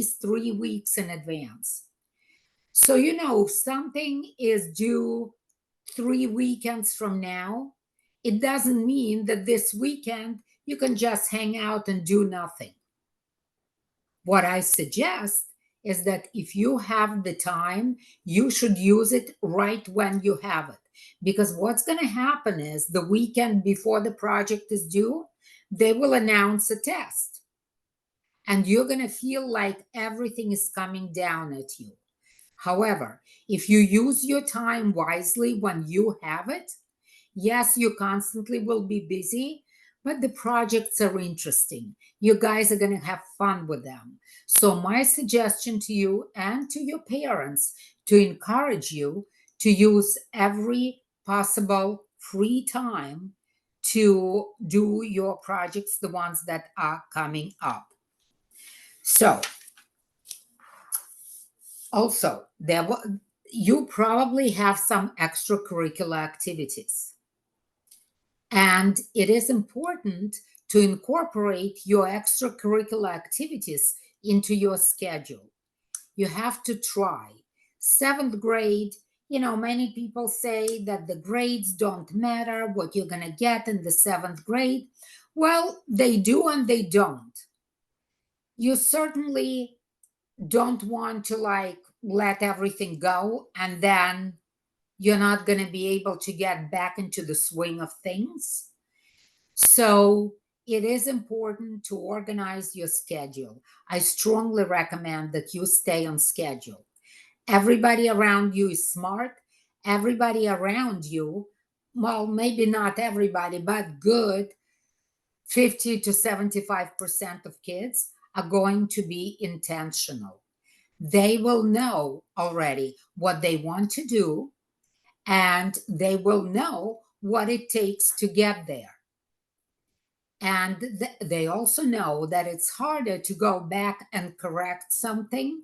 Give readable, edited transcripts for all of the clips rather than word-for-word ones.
least 3 weeks in advance. So, if something is due 3 weekends from now, it doesn't mean that this weekend you can just hang out and do nothing. What I suggest is that if you have the time, you should use it right when you have it. Because what's going to happen is the weekend before the project is due, they will announce a test. And you're going to feel like everything is coming down at you. However, if you use your time wisely when you have it, yes, you constantly will be busy, but the projects are interesting. You guys are going to have fun with them. So my suggestion to you and to your parents to encourage you to use every possible free time to do your projects, the ones that are coming up. So also, you probably have some extracurricular activities. And it is important to incorporate your extracurricular activities into your schedule. You have to try. 7th grade, many people say that the grades don't matter, what you're going to get in the 7th grade. Well, they do and they don't. You certainly don't want to let everything go and then you're not going to be able to get back into the swing of things. So it is important to organize your schedule. I strongly recommend that you stay on schedule. Everybody around you is smart. Everybody around you, well, maybe not everybody, but good 50 to 75% of kids are going to be intentional. They will know already what they want to do, and they will know what it takes to get there. And they also know that it's harder to go back and correct something.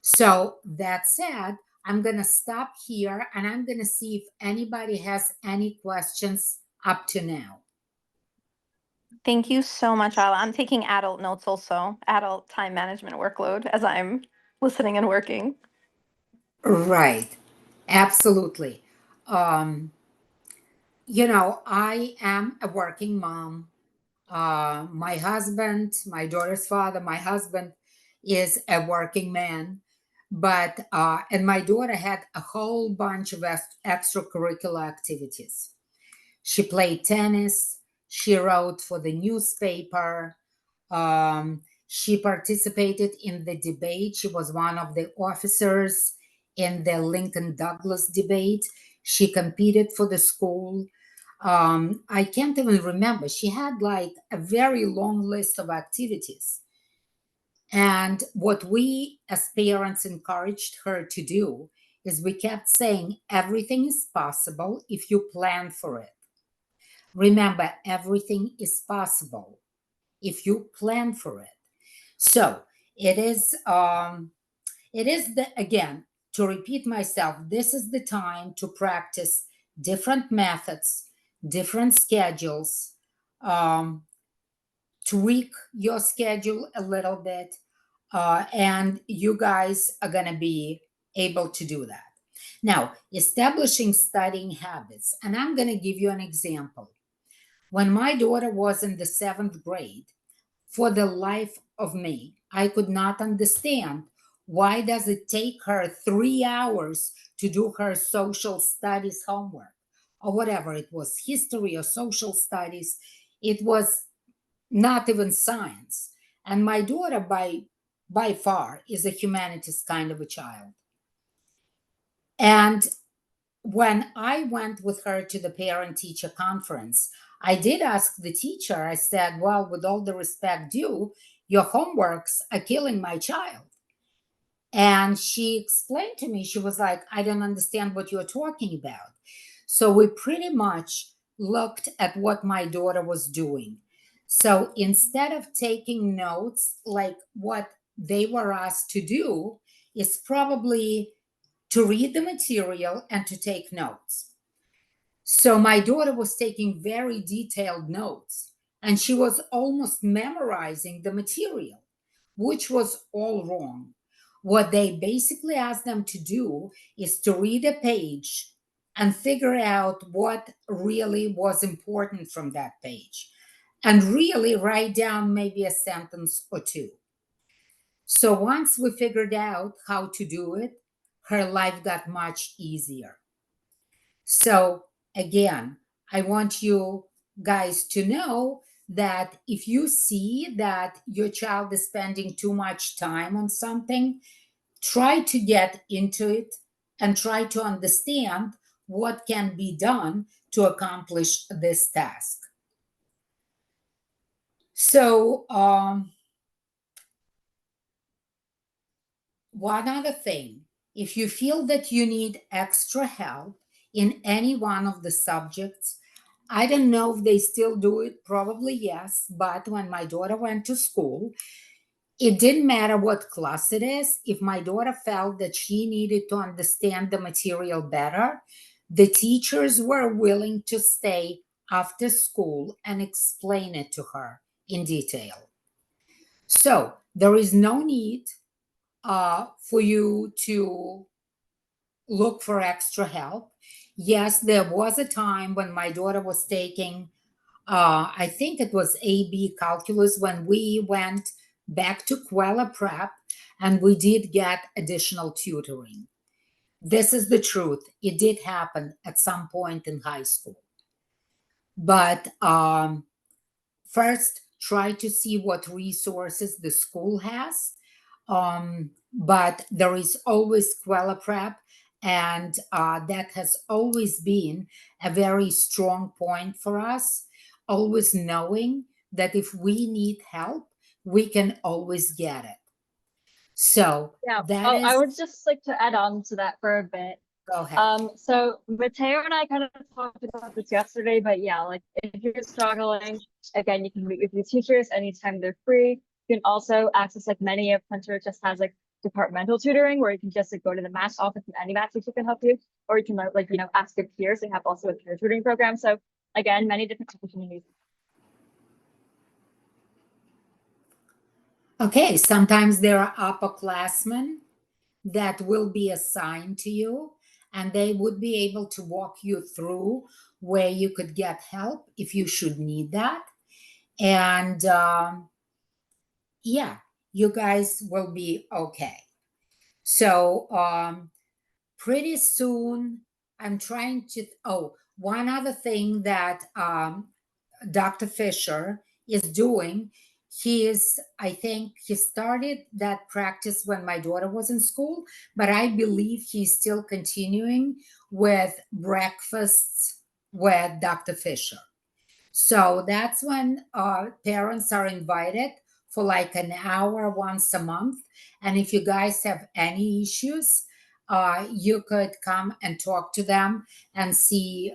So that said, I'm going to stop here and I'm going to see if anybody has any questions up to now. Thank you so much, Alla. I'm taking adult notes also, adult time management workload as I'm listening and working. Right. Absolutely. I am a working mom. My husband, my daughter's father, my husband is a working man. But, and my daughter had a whole bunch of extracurricular activities. She played tennis. She wrote for the newspaper. She participated in the debate. She was one of the officers in the Lincoln Douglas debate. She competed for the school. I can't even remember. She had a very long list of activities. And what we as parents encouraged her to do is we kept saying everything is possible if you plan for it. Remember, everything is possible if you plan for it. So it is again, to repeat myself, this is the time to practice different methods, different schedules, tweak your schedule a little bit, and you guys are going to be able to do that. Now, establishing studying habits, and I'm going to give you an example. When my daughter was in the 7th grade, for the life of me, I could not understand why does it take her 3 hours to do her social studies homework or whatever it was, history or social studies. It was not even science. And my daughter by far is a humanities kind of a child. And when I went with her to the parent teacher conference, I did ask the teacher, I said, well, with all the respect due, your homeworks are killing my child. And she explained to me, she was like, I don't understand what you're talking about. So we pretty much looked at what my daughter was doing. So instead of taking notes, like what they were asked to do is probably to read the material and to take notes. So my daughter was taking very detailed notes and she was almost memorizing the material. which was all wrong. What they basically asked them to do is to read a page and figure out what really was important from that page and really write down maybe a sentence or two. So once we figured out how to do it, her life got much easier. So again, I want you guys to know that if you see that your child is spending too much time on something, try to get into it and try to understand what can be done to accomplish this task. So, one other thing, if you feel that you need extra help in any one of the subjects, I don't know if they still do it, probably yes, but when my daughter went to school, it didn't matter what class it is. If my daughter felt that she needed to understand the material better, the teachers were willing to stay after school and explain it to her in detail. So there is no need for you to look for extra help. Yes, there was a time when my daughter was taking, I think it was AB calculus, when we went back to Kweller Prep and we did get additional tutoring. This is the truth. It did happen at some point in high school. But first, try to see what resources the school has. But there is always Kweller Prep, and that has always been a very strong point for us, always knowing that if we need help, we can always get it. So Yeah, that I is, would just like to add on to that for a bit. go ahead. So Mateo and I kind of talked about this yesterday, but yeah, like if you're struggling, again, you can meet with your teachers anytime they're free. You can also access like many of HCHS has like departmental tutoring where you can just like go to the math office and any math teacher can help you, or you can like, you know, ask your peers. They have also a peer tutoring program. So again, many different opportunities. Okay, sometimes there are upperclassmen that will be assigned to you, and they would be able to walk you through where you could get help if you should need that. And yeah, you guys will be okay. So pretty soon, I'm trying to. Oh, one other thing that Dr. Fisher is doing. I think he started that practice when my daughter was in school, but I believe he's still continuing with breakfasts with Dr. Fisher. So that's when parents are invited for like an hour once a month. And if you guys have any issues, you could come and talk to them and see,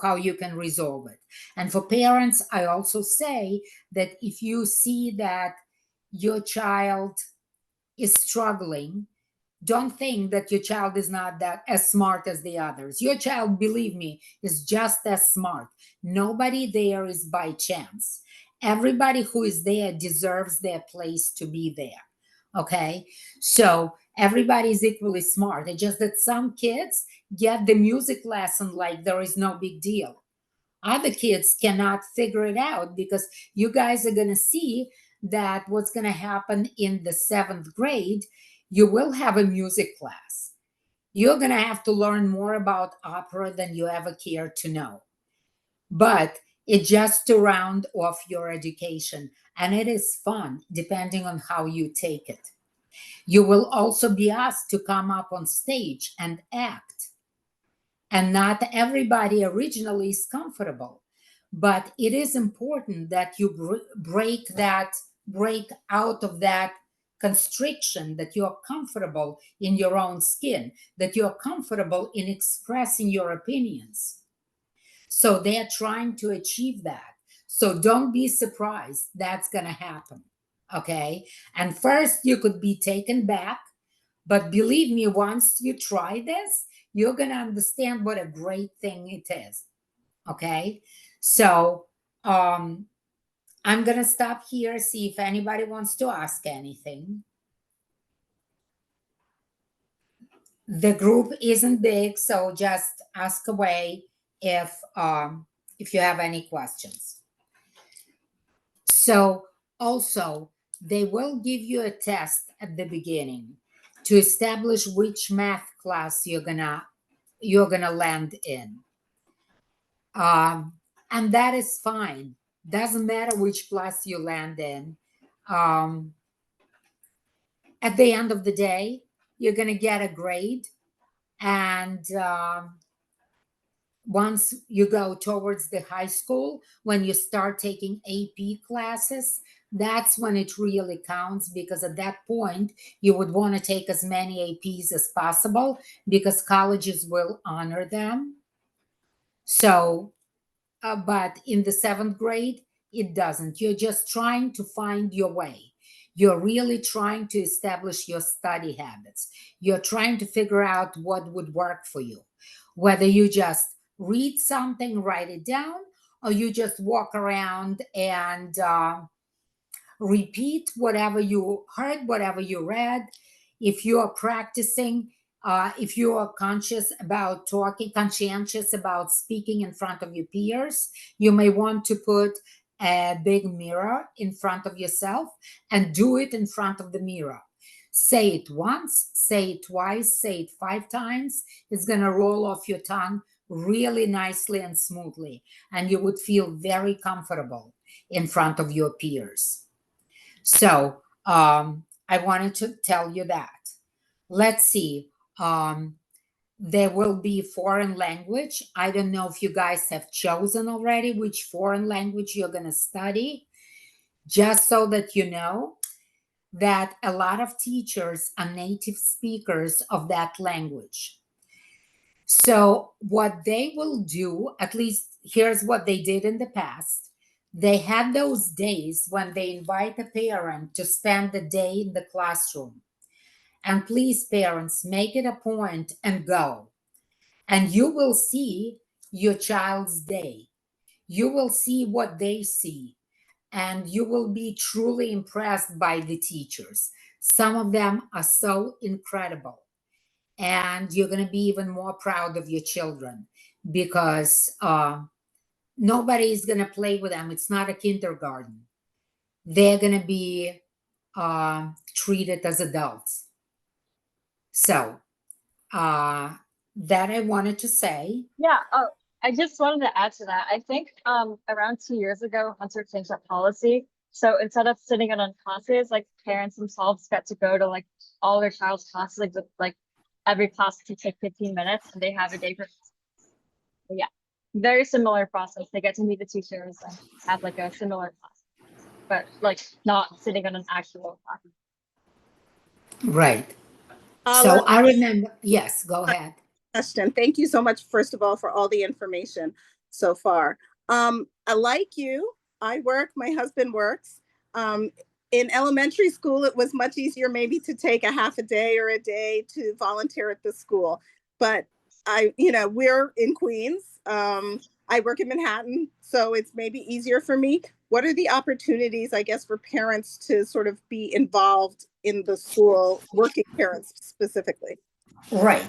how you can resolve it. And for parents, I also say that if you see that your child is struggling, don't think that your child is not that as smart as the others. Your child, believe me, is just as smart. Nobody there is by chance. Everybody who is there deserves their place to be there. Okay, so everybody is equally smart. It's just that some kids get the music lesson like there is no big deal. Other kids cannot figure it out because you guys are going to see that what's going to happen in the 7th grade, you will have a music class. You're going to have to learn more about opera than you ever cared to know. But it's just to round off your education, and it is fun depending on how you take it. You will also be asked to come up on stage and act. And not everybody originally is comfortable, but it is important that you break out of that constriction, that you're comfortable in your own skin, that you're comfortable in expressing your opinions. So they're trying to achieve that. So don't be surprised that's going to happen. Okay. And first, you could be taken back, but believe me, once you try this, you're going to understand what a great thing it is. Okay. So, I'm going to stop here, see if anybody wants to ask anything. The group isn't big, so just ask away if you have any questions. So also, they will give you a test at the beginning to establish which math class you're gonna land in. And that is fine. Doesn't matter which class you land in. At the end of the day, you're gonna get a grade, and once you go towards the high school, when you start taking AP classes, that's when it really counts, because at that point you would want to take as many APs as possible because colleges will honor them. So, but in the 7th grade, it doesn't. You're just trying to find your way. You're really trying to establish your study habits. You're trying to figure out what would work for you, whether you just read something, write it down, or you just walk around and repeat whatever you heard, whatever you read. If you are practicing, if you are conscientious about speaking in front of your peers, you may want to put a big mirror in front of yourself and do it in front of the mirror. Say it once, say it twice, say it 5 times. It's going to roll off your tongue really nicely and smoothly, and you would feel very comfortable in front of your peers. So I wanted to tell you that. Let's see. There will be foreign language. I don't know if you guys have chosen already which foreign language you're going to study, just so that you know that a lot of teachers are native speakers of that language. So what they will do, at least here's what they did in the past. They had those days when they invite a parent to spend the day in the classroom. And please, parents, make it a point and go. And you will see your child's day. You will see what they see. And you will be truly impressed by the teachers. Some of them are so incredible. And you're going to be even more proud of your children, because nobody is going to play with them. It's not a kindergarten. They're going to be treated as adults. So that I wanted to say. Yeah. Oh, I just wanted to add to that. I think around 2 years ago, Hunter changed that policy. So instead of sitting in on classes, like parents themselves get to go to like all their child's classes, like every class to take 15 minutes, and they have a day for. Yeah, very similar process. They get to meet the teachers and have like a similar class, but like not sitting on an actual class. Right. Alla, So I remember, yes, go ahead. question. Thank you so much, first of all, for all the information so far. Like you, my husband works. In elementary school, it was much easier maybe to take a half a day or a day to volunteer at the school. But we're in Queens. I work in Manhattan, so it's maybe easier for me. What are the opportunities, I guess, for parents to sort of be involved in the school, working parents specifically? Right.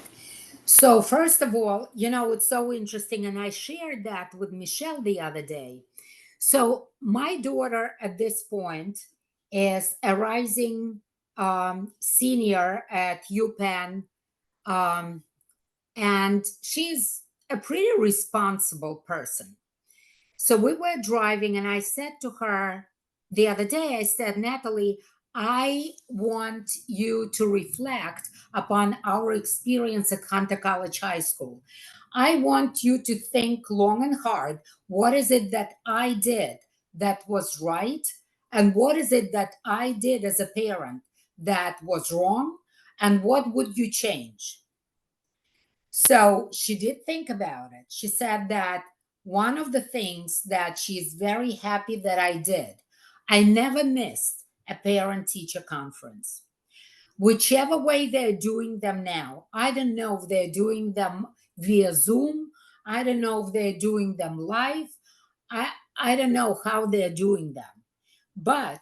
So first of all, it's so interesting, and I shared that with Michelle the other day. So my daughter at this point is a rising senior at UPenn, and she's a pretty responsible person. So we were driving, and I said to her the other day, I said, Natalie, I want you to reflect upon our experience at Hunter College High School. I want you to think long and hard. What is it that I did that was right? And what is it that I did as a parent that was wrong? And what would you change? So she did think about it. She said that one of the things that she's very happy that I did, I never missed a parent-teacher conference. Whichever way they're doing them now, I don't know if they're doing them via Zoom. I don't know if they're doing them live. I don't know how they're doing them. But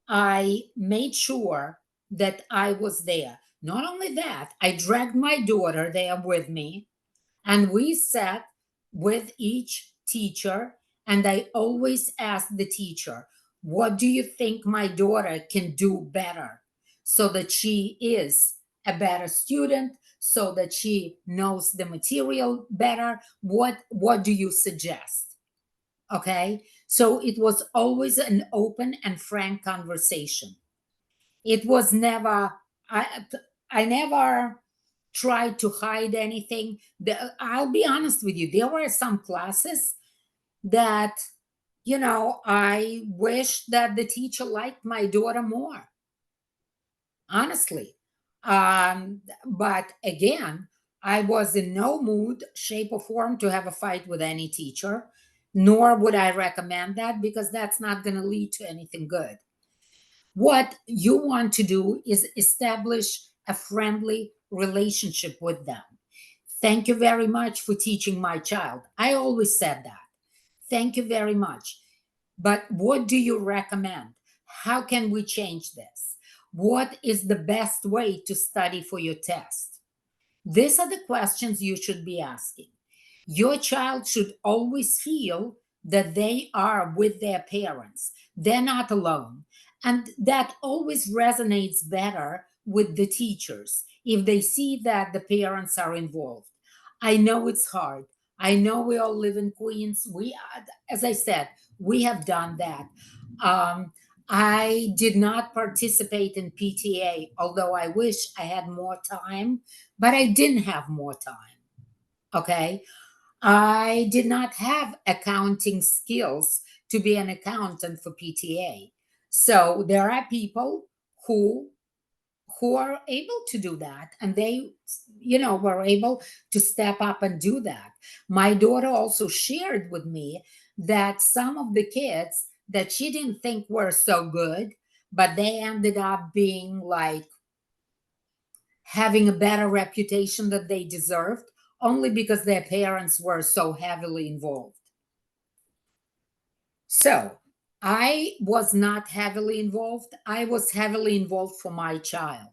I made sure that I was there. Not only that, I dragged my daughter there with me, and we sat with each teacher, and I always asked the teacher, what do you think my daughter can do better so that she is a better student, so that she knows the material better? What do you suggest? Okay, so it was always an open and frank conversation. It was never, I never tried to hide anything. I'll be honest with you, there were some classes that, I wish that the teacher liked my daughter more, honestly. But again, I was in no mood, shape, or form to have a fight with any teacher, nor would I recommend that, because that's not going to lead to anything good. What you want to do is establish a friendly relationship with them. Thank you very much for teaching my child. I always said that. Thank you very much. But what do you recommend? How can we change this? What is the best way to study for your test? These are the questions you should be asking. Your child should always feel that they are with their parents. They're not alone. And that always resonates better with the teachers if they see that the parents are involved. I know it's hard. I know we all live in Queens. As I said, we have done that. I did not participate in PTA, although I wish I had more time, but I didn't have more time. Okay. I did not have accounting skills to be an accountant for PTA. So there are people who are able to do that, and they were able to step up and do that. My daughter also shared with me that some of the kids that she didn't think were so good, but they ended up being like having a better reputation that they deserved, only because their parents were so heavily involved. So I was not heavily involved. I was heavily involved for my child,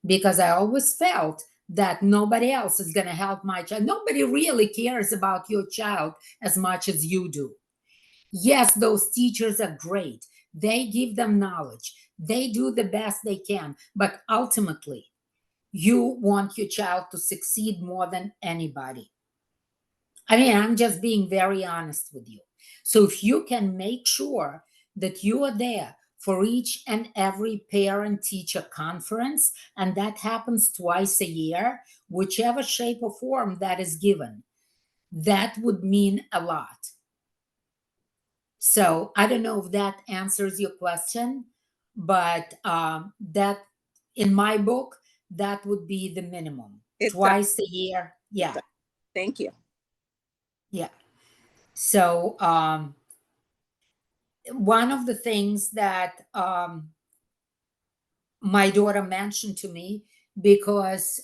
because I always felt that nobody else is going to help my child. Nobody really cares about your child as much as you do. Yes, those teachers are great. They give them knowledge. They do the best they can. But ultimately, you want your child to succeed more than anybody. I mean, I'm just being very honest with you. So if you can make sure that you are there for each and every parent teacher conference, and that happens twice a year, whichever shape or form that is given, that would mean a lot. So I don't know if that answers your question, but that, in my book, that would be the minimum. It does. Twice a year. Yeah. Thank you. Yeah. So one of the things that my daughter mentioned to me, because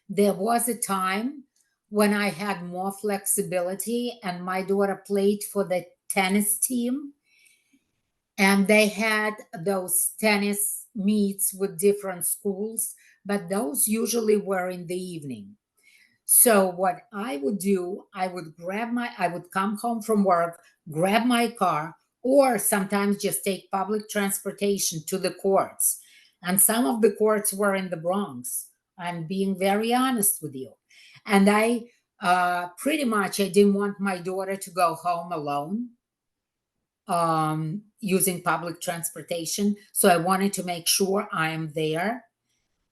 there was a time when I had more flexibility, and my daughter played for the tennis team, and they had those tennis meets with different schools, but those usually were in the evening. So what I would do, I would come home from work, grab my car, or sometimes just take public transportation to the courts. And some of the courts were in the Bronx. I'm being very honest with you. And I pretty much, I didn't want my daughter to go home alone using public transportation. So I wanted to make sure I am there.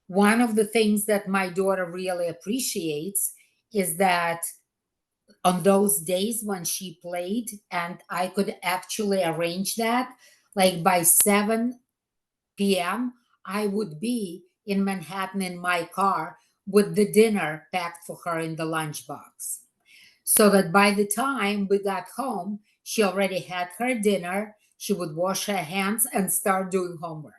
One of the things that my daughter really appreciates is that on those days when she played, and I could actually arrange that, like by 7 p.m., I would be in Manhattan in my car with the dinner packed for her in the lunchbox. So that by the time we got home, she already had her dinner, she would wash her hands and start doing homework.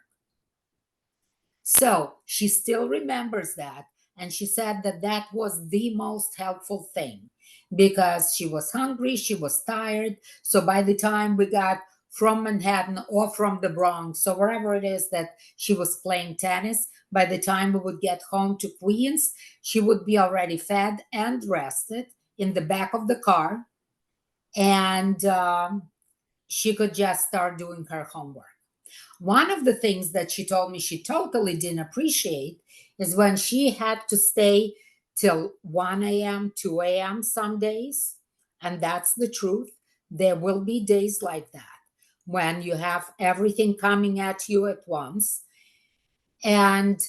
So she still remembers that. And she said that that was the most helpful thing, because she was hungry, she was tired. So by the time we got from Manhattan or from the Bronx, so wherever it is that she was playing tennis, by the time we would get home to Queens, she would be already fed and rested in the back of the car, and she could just start doing her homework. One of the things that she told me she totally didn't appreciate is when she had to stay till 1 a.m., 2 a.m. some days. And that's the truth. There will be days like that when you have everything coming at you at once. And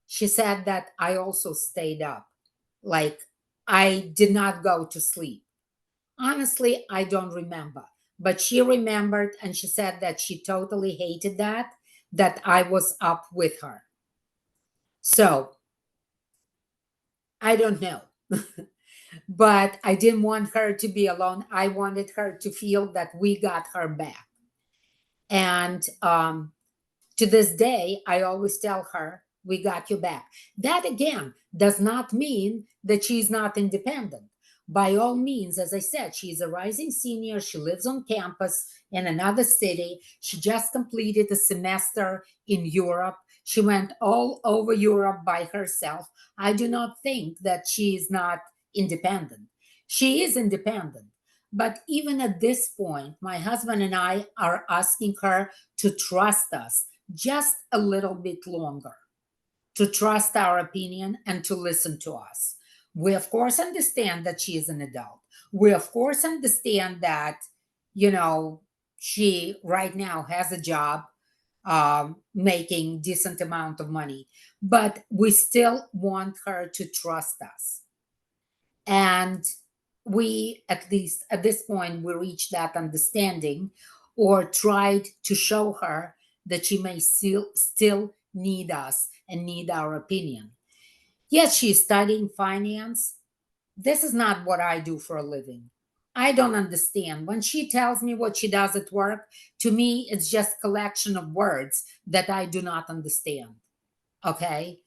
she said that I also stayed up. Like, I did not go to sleep. Honestly, I don't remember. But she remembered, and she said that she totally hated that I was up with her. So I don't know. But I didn't want her to be alone. I wanted her to feel that we got her back. And to this day, I always tell her, we got you back. That again does not mean that she's not independent. By all means, as I said, she's a rising senior. She lives on campus in another city. She just completed a semester in Europe. She went all over Europe by herself. I do not think that she is not independent. She is independent. But even at this point, my husband and I are asking her to trust us just a little bit longer, to trust our opinion and to listen to us. We, of course, understand that she is an adult. We, of course, understand that, she right now has a job, making decent amount of money, but we still want her to trust us. And we, at least at this point, we reached that understanding or tried to show her that she may still need us and need our opinion. Yes, she's studying finance. This is not what I do for a living. I don't understand. When she tells me what she does at work, to me, it's just collection of words that I do not understand. Okay?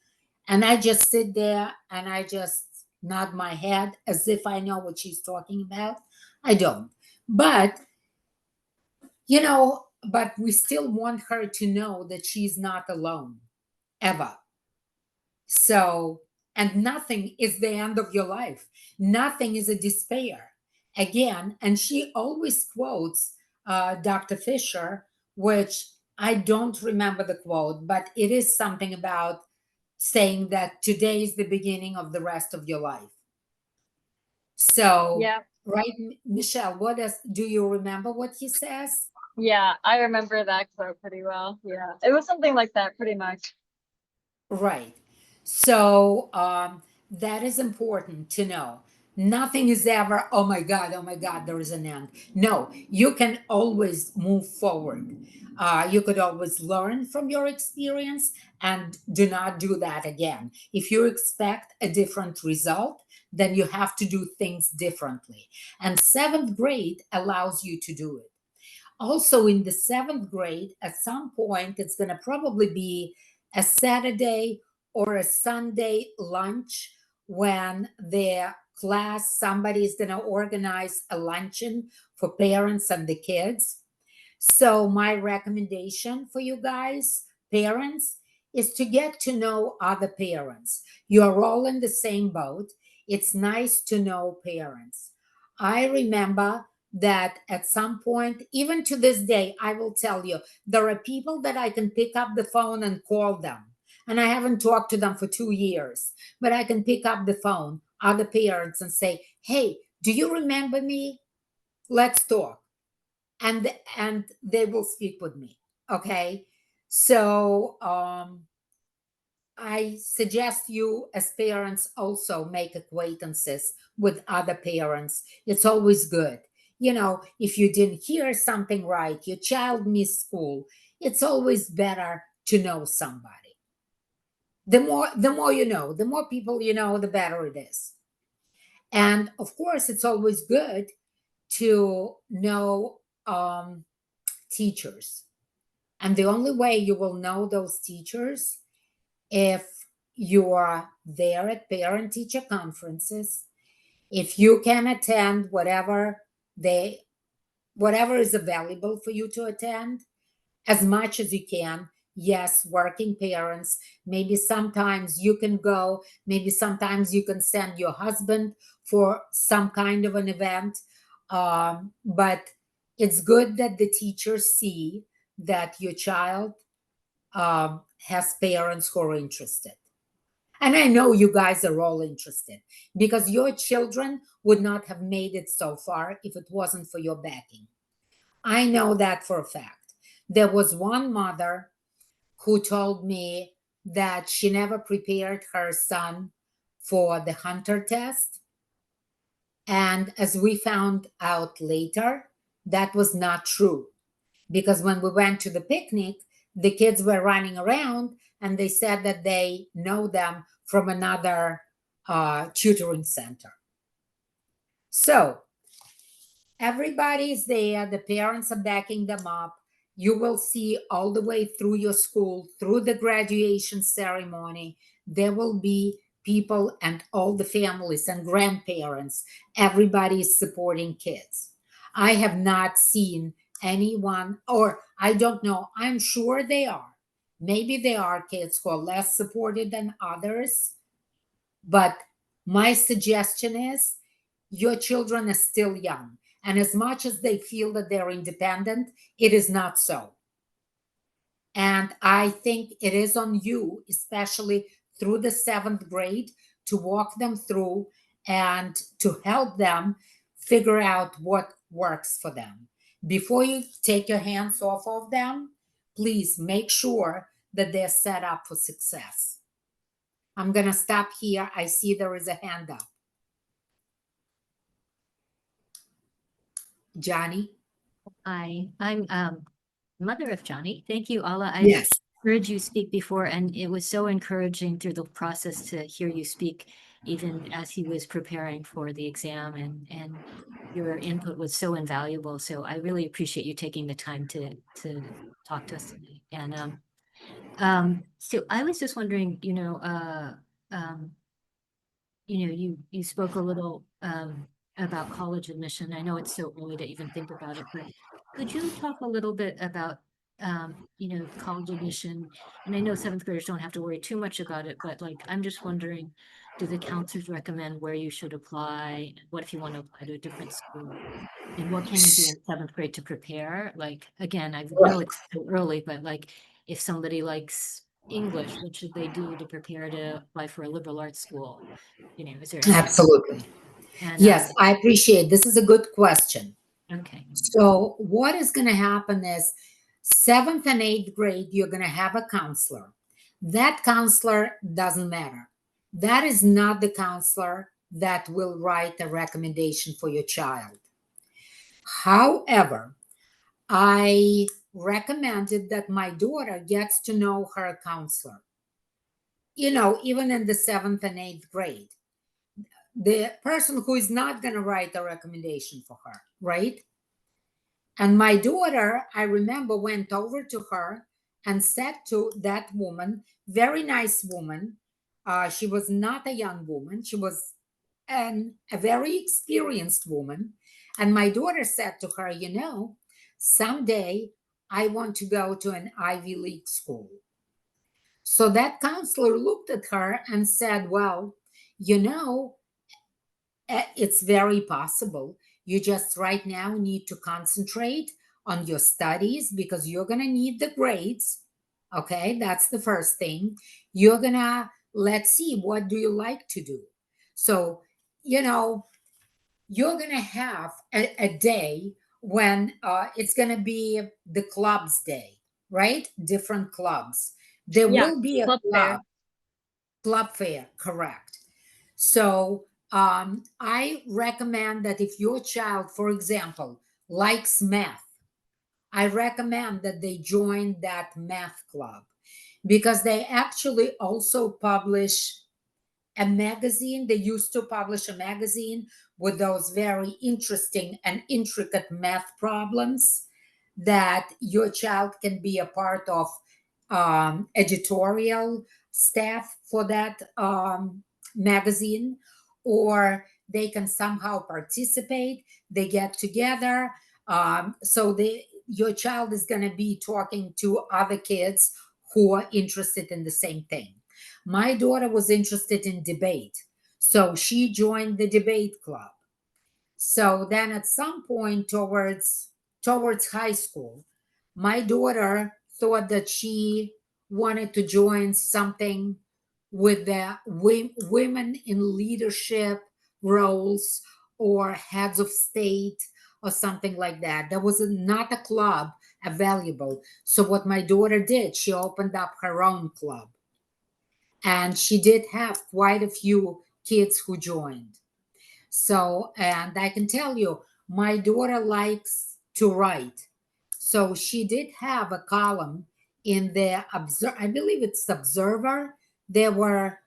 And I just sit there and I just nod my head as if I know what she's talking about. I don't. But, but we still want her to know that she's not alone, ever. So, and nothing is the end of your life. Nothing is a despair. Again, and she always quotes Dr. Fisher, which I don't remember the quote, but it is something about saying that today is the beginning of the rest of your life. So, Yeah. right, Michelle, do you remember what he says? Yeah, I remember that quote pretty well. Yeah, it was something like that, pretty much. Right. So that is important to know. Nothing is ever, oh my God, there is an end. No, you can always move forward. You could always learn from your experience and do not do that again. If you expect a different result, then you have to do things differently. And seventh grade allows you to do it. Also, in the seventh grade, at some point, it's going to probably be a Saturday or a Sunday lunch when their class, somebody is going to organize a luncheon for parents and the kids. So, my recommendation for you guys, parents, is to get to know other parents. You're all in the same boat. It's nice to know parents. I remember that at some point, even to this day, I will tell you, there are people that I can pick up the phone and call them. And I haven't talked to them for 2 years, but I can pick up the phone, other parents, and say, hey, do you remember me? Let's talk. And they will speak with me. Okay. So I suggest you as parents also make acquaintances with other parents. It's always good. If you didn't hear something right, your child missed school, it's always better to know somebody. The more you know, the more people you know, the better it is. And of course, it's always good to know teachers. And the only way you will know those teachers if you are there at parent teacher conferences, if you can attend whatever they whatever is available for you to attend as much as you can. Yes, working parents, maybe sometimes you can go, maybe sometimes you can send your husband for some kind of an event. But it's good that the teachers see that your child has parents who are interested. And I know you guys are all interested because your children would not have made it so far if it wasn't for your backing. I know that for a fact. There was one mother who told me that she never prepared her son for the Hunter test. And as we found out later, that was not true. Because when we went to the picnic, the kids were running around and they said that they know them from another tutoring center. So everybody's there, the parents are backing them up. You will see all the way through your school, through the graduation ceremony, there will be people and all the families and grandparents. Everybody is supporting kids. I have not seen anyone, or I don't know, I'm sure they are. Maybe there are kids who are less supported than others, but my suggestion is your children are still young. And as much as they feel that they're independent, it is not so. And I think it is on you, especially through the 7th grade, to walk them through and to help them figure out what works for them. Before you take your hands off of them, please make sure that they're set up for success. I'm going to stop here. I see there is a hand up. Johnny? Hi, I'm mother of Johnny. Thank you, Alla. I Yes. heard you speak before, and it was so encouraging through the process to hear you speak, even as he was preparing for the exam, and your input was so invaluable. So I really appreciate you taking the time to talk to us today. And so I was just wondering, you spoke a little about college admission. I know it's so early to even think about it, but could you talk a little bit about college admission? And I know 7th graders don't have to worry too much about it, but like I'm just wondering, do the counselors recommend where you should apply? What if you want to apply to a different school? And what can you do in 7th grade to prepare? Like, again, I know it's so early, but like if somebody likes English, what should they do to prepare to apply for a liberal arts school? Is there anything? Absolutely. And, Yes, I appreciate. This is a good question. Okay. So what is going to happen is 7th and 8th grade, you're going to have a counselor. That counselor doesn't matter. That is not the counselor that will write a recommendation for your child. However, I recommended that my daughter gets to know her counselor, even in the 7th and 8th grade. The person who is not going to write a recommendation for her, right? And my daughter, I remember, went over to her and said to that woman, very nice woman. She was not a young woman. She was a very experienced woman. And my daughter said to her, someday I want to go to an Ivy League school. So that counselor looked at her and said, well, it's very possible. You just right now need to concentrate on your studies because you're going to need the grades. Okay, that's the first thing. You're going to, let's see, what do you like to do? So, you're going to have a day when it's going to be the club's day, right? Different clubs. There will be a club fair, correct. So I recommend that if your child, for example, likes math, I recommend that they join that math club because they actually also publish a magazine. They used to publish a magazine with those very interesting and intricate math problems that your child can be a part of editorial staff for that magazine, or they can somehow participate. They get together. So your child is going to be talking to other kids who are interested in the same thing. My daughter was interested in debate, so she joined the debate club. So then at some point towards high school, my daughter thought that she wanted to join something with the women in leadership roles or heads of state or something like that. There was not a club available. So what my daughter did, she opened up her own club. And she did have quite a few kids who joined. So, and I can tell you, my daughter likes to write. So she did have a column in the I believe it's Observer. There were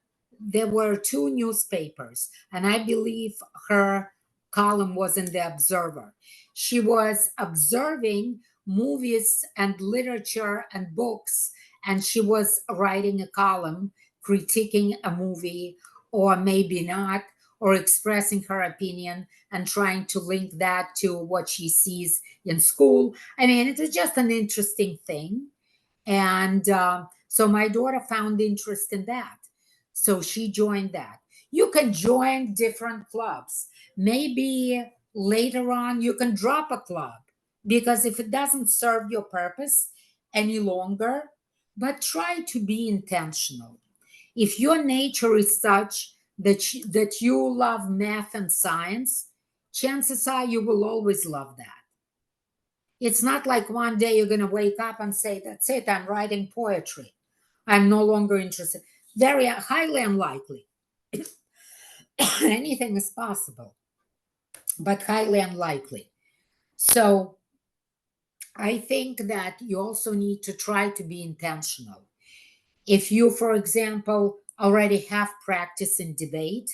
two newspapers, and I believe her column was in the Observer. She was observing movies and literature and books, and she was writing a column critiquing a movie or maybe not, or expressing her opinion and trying to link that to what she sees in school. I mean, it is just an interesting thing. And so my daughter found interest in that. So she joined that. You can join different clubs. Maybe later on you can drop a club because if it doesn't serve your purpose any longer, but try to be intentional. If your nature is such that you love math and science, chances are you will always love that. It's not like one day you're going to wake up and say, that's it, I'm writing poetry. I'm no longer interested. Very highly unlikely. Anything is possible, but highly unlikely. So I think that you also need to try to be intentional. If you, for example, already have practice in debate,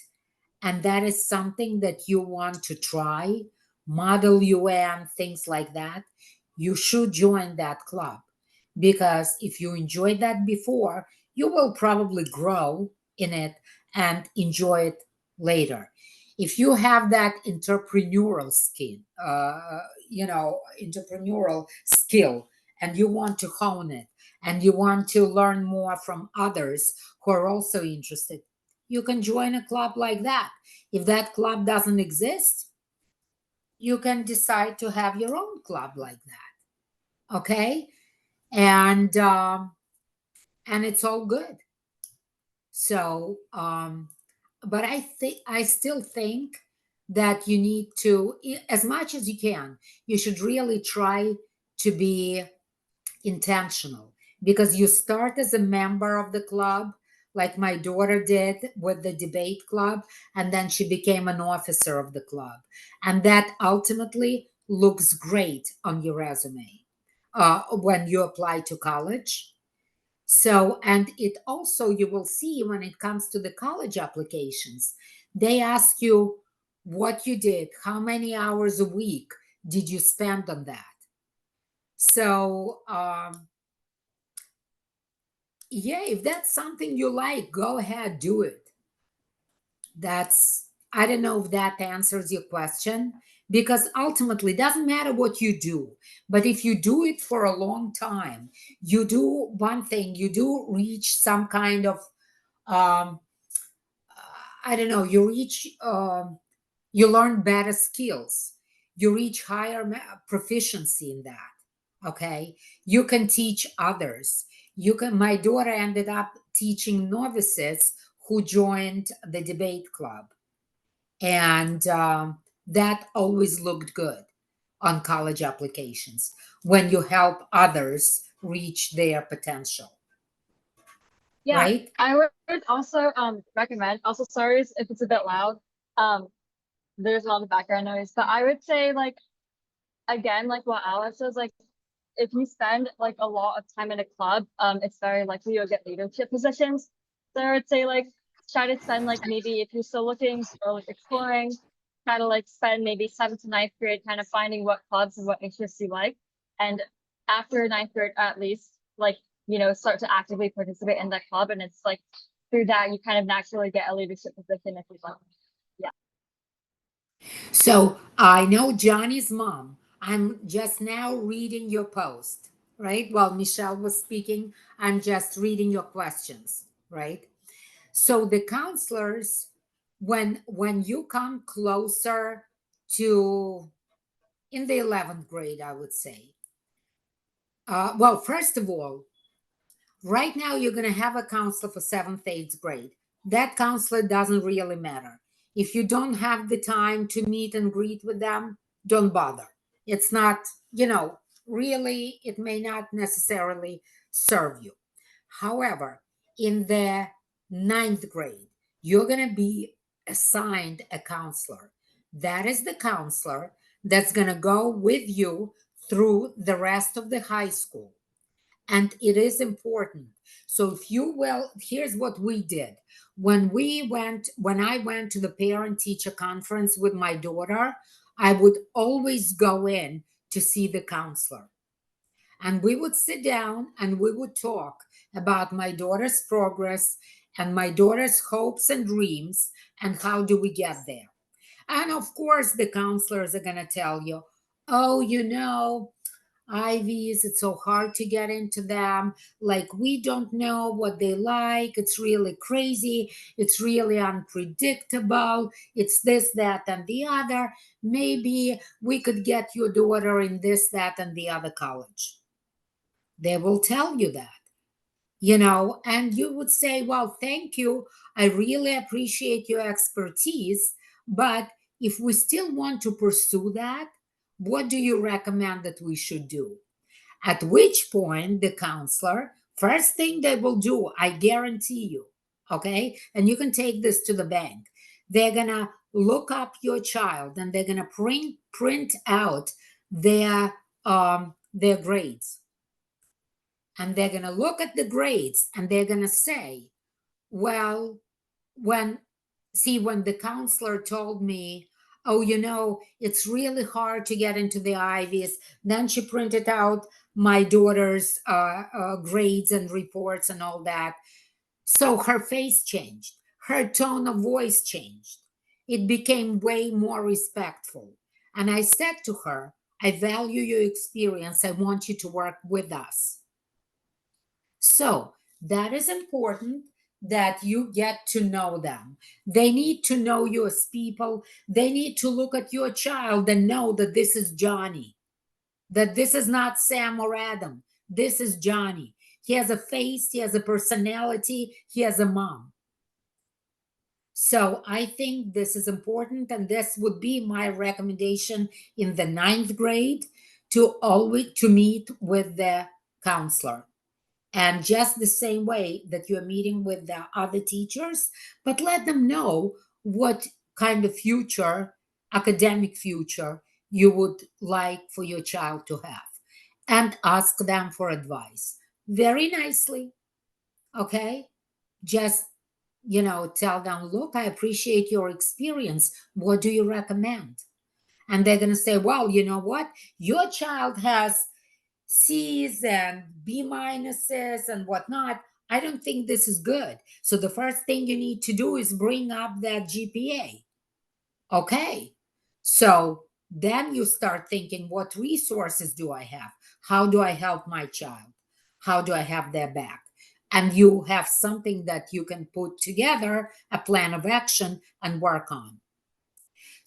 and that is something that you want to try, model UN, things like that, you should join that club. Because if you enjoyed that before, you will probably grow in it and enjoy it later. If you have that entrepreneurial skill, and you want to hone it, and you want to learn more from others who are also interested, you can join a club like that. If that club doesn't exist, you can decide to have your own club like that. Okay? And it's all good. So, but I still think that you need to, as much as you can, you should really try to be intentional, because you start as a member of the club, like my daughter did with the debate club, and then she became an officer of the club. And that ultimately looks great on your resume when you apply to college. So, and it also, you will see when it comes to the college applications, they ask you what you did, how many hours a week did you spend on that. So, yeah, if that's something you like, go ahead, do it. I don't know if that answers your question, because ultimately it doesn't matter what you do, but if you do it for a long time, you do one thing, you do reach some kind of, I don't know, you learn better skills, you reach higher proficiency in that. Okay, you can teach others. My daughter ended up teaching novices who joined the debate club, and that always looked good on college applications when you help others reach their potential. Yeah, right? I would also recommend, also sorry if it's a bit loud. There's a lot of background noise, but I would say, like, again, like what Alla says, like if you spend like a lot of time in a club, it's very likely you'll get leadership positions. So I would say, like, try to spend, like, maybe if you're still looking or like exploring, try to like spend maybe 7th to 9th grade kind of finding what clubs and what interests you like. And after 9th grade, at least, like, start to actively participate in that club. And it's like through that, you kind of naturally get a leadership position if you want. Yeah. So I know Johnny's mom. I'm just now reading your post, right? While Michelle was speaking, I'm just reading your questions, right? So the counselors, when you come closer to in the 11th grade, I would say. Well, first of all, right now you're going to have a counselor for 7th, 8th grade. That counselor doesn't really matter. If you don't have the time to meet and greet with them, don't bother. It's not, really, it may not necessarily serve you. However, in the 9th grade, you're going to be assigned a counselor. That is the counselor that's going to go with you through the rest of the high school. And it is important. So if you will, here's what we did. When I went to the parent teacher conference with my daughter, I would always go in to see the counselor. And we would sit down and we would talk about my daughter's progress and my daughter's hopes and dreams and how do we get there. And of course, the counselors are going to tell you, oh, IVs, it's so hard to get into them. Like, we don't know what they like. It's really crazy. It's really unpredictable. It's this, that, and the other. Maybe we could get your daughter in this, that, and the other college. They will tell you that, and you would say, well, thank you. I really appreciate your expertise. But if we still want to pursue that, what do you recommend that we should do? At which point, the counselor, first thing they will do, I guarantee you, okay? And you can take this to the bank. They're going to look up your child and they're going to print out their grades. And they're going to look at the grades and they're going to say, well, when the counselor told me, oh, it's really hard to get into the Ivies, then she printed out my daughter's grades and reports and all that. So her face changed. Her tone of voice changed. It became way more respectful. And I said to her, I value your experience. I want you to work with us. So that is important, that you get to know them. They need to know you as people. They need to look at your child and know that this is Johnny, that this is not Sam or Adam. This is Johnny. He has a face, he has a personality, he has a mom. So I think this is important, and this would be my recommendation in the 9th grade, to meet with the counselor. And just the same way that you're meeting with the other teachers, but let them know what kind of academic future, you would like for your child to have, and ask them for advice very nicely. Okay? Just, tell them, look, I appreciate your experience. What do you recommend? And they're going to say, well, you know what? Your child has C's and B minuses and whatnot. I don't think this is good. So the first thing you need to do is bring up that GPA. Okay. So then you start thinking, what resources do I have? How do I help my child? How do I have their back? And you have something that you can put together, a plan of action, and work on.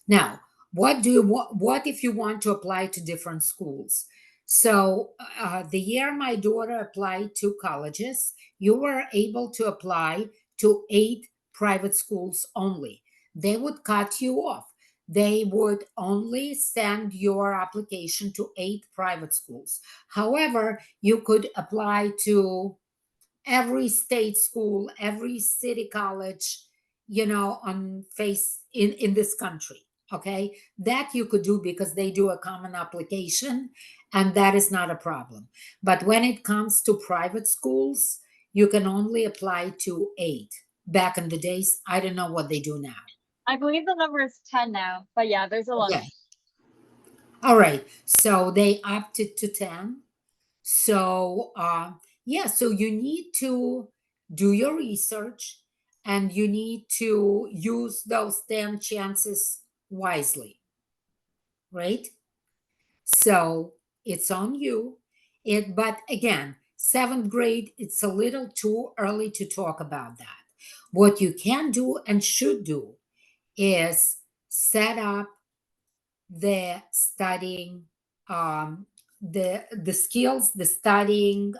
Now, what if you want to apply to different schools? So the year my daughter applied to colleges, you were able to apply to 8 private schools only. They would cut you off. They would only send your application to 8 private schools. However, you could apply to every state school, every city college, on face in this country. Okay, that you could do because they do a common application, and that is not a problem. But when it comes to private schools, you can only apply to 8. Back in the days, I don't know what they do now. I believe the number is 10 now, but yeah, there's a lot. Okay. All right, so they opted to 10. So so you need to do your research, and you need to use those 10 chances wisely, right? So it's on you. But again, seventh grade, it's a little too early to talk about that. What you can do and should do is set up the studying, the skills, the studying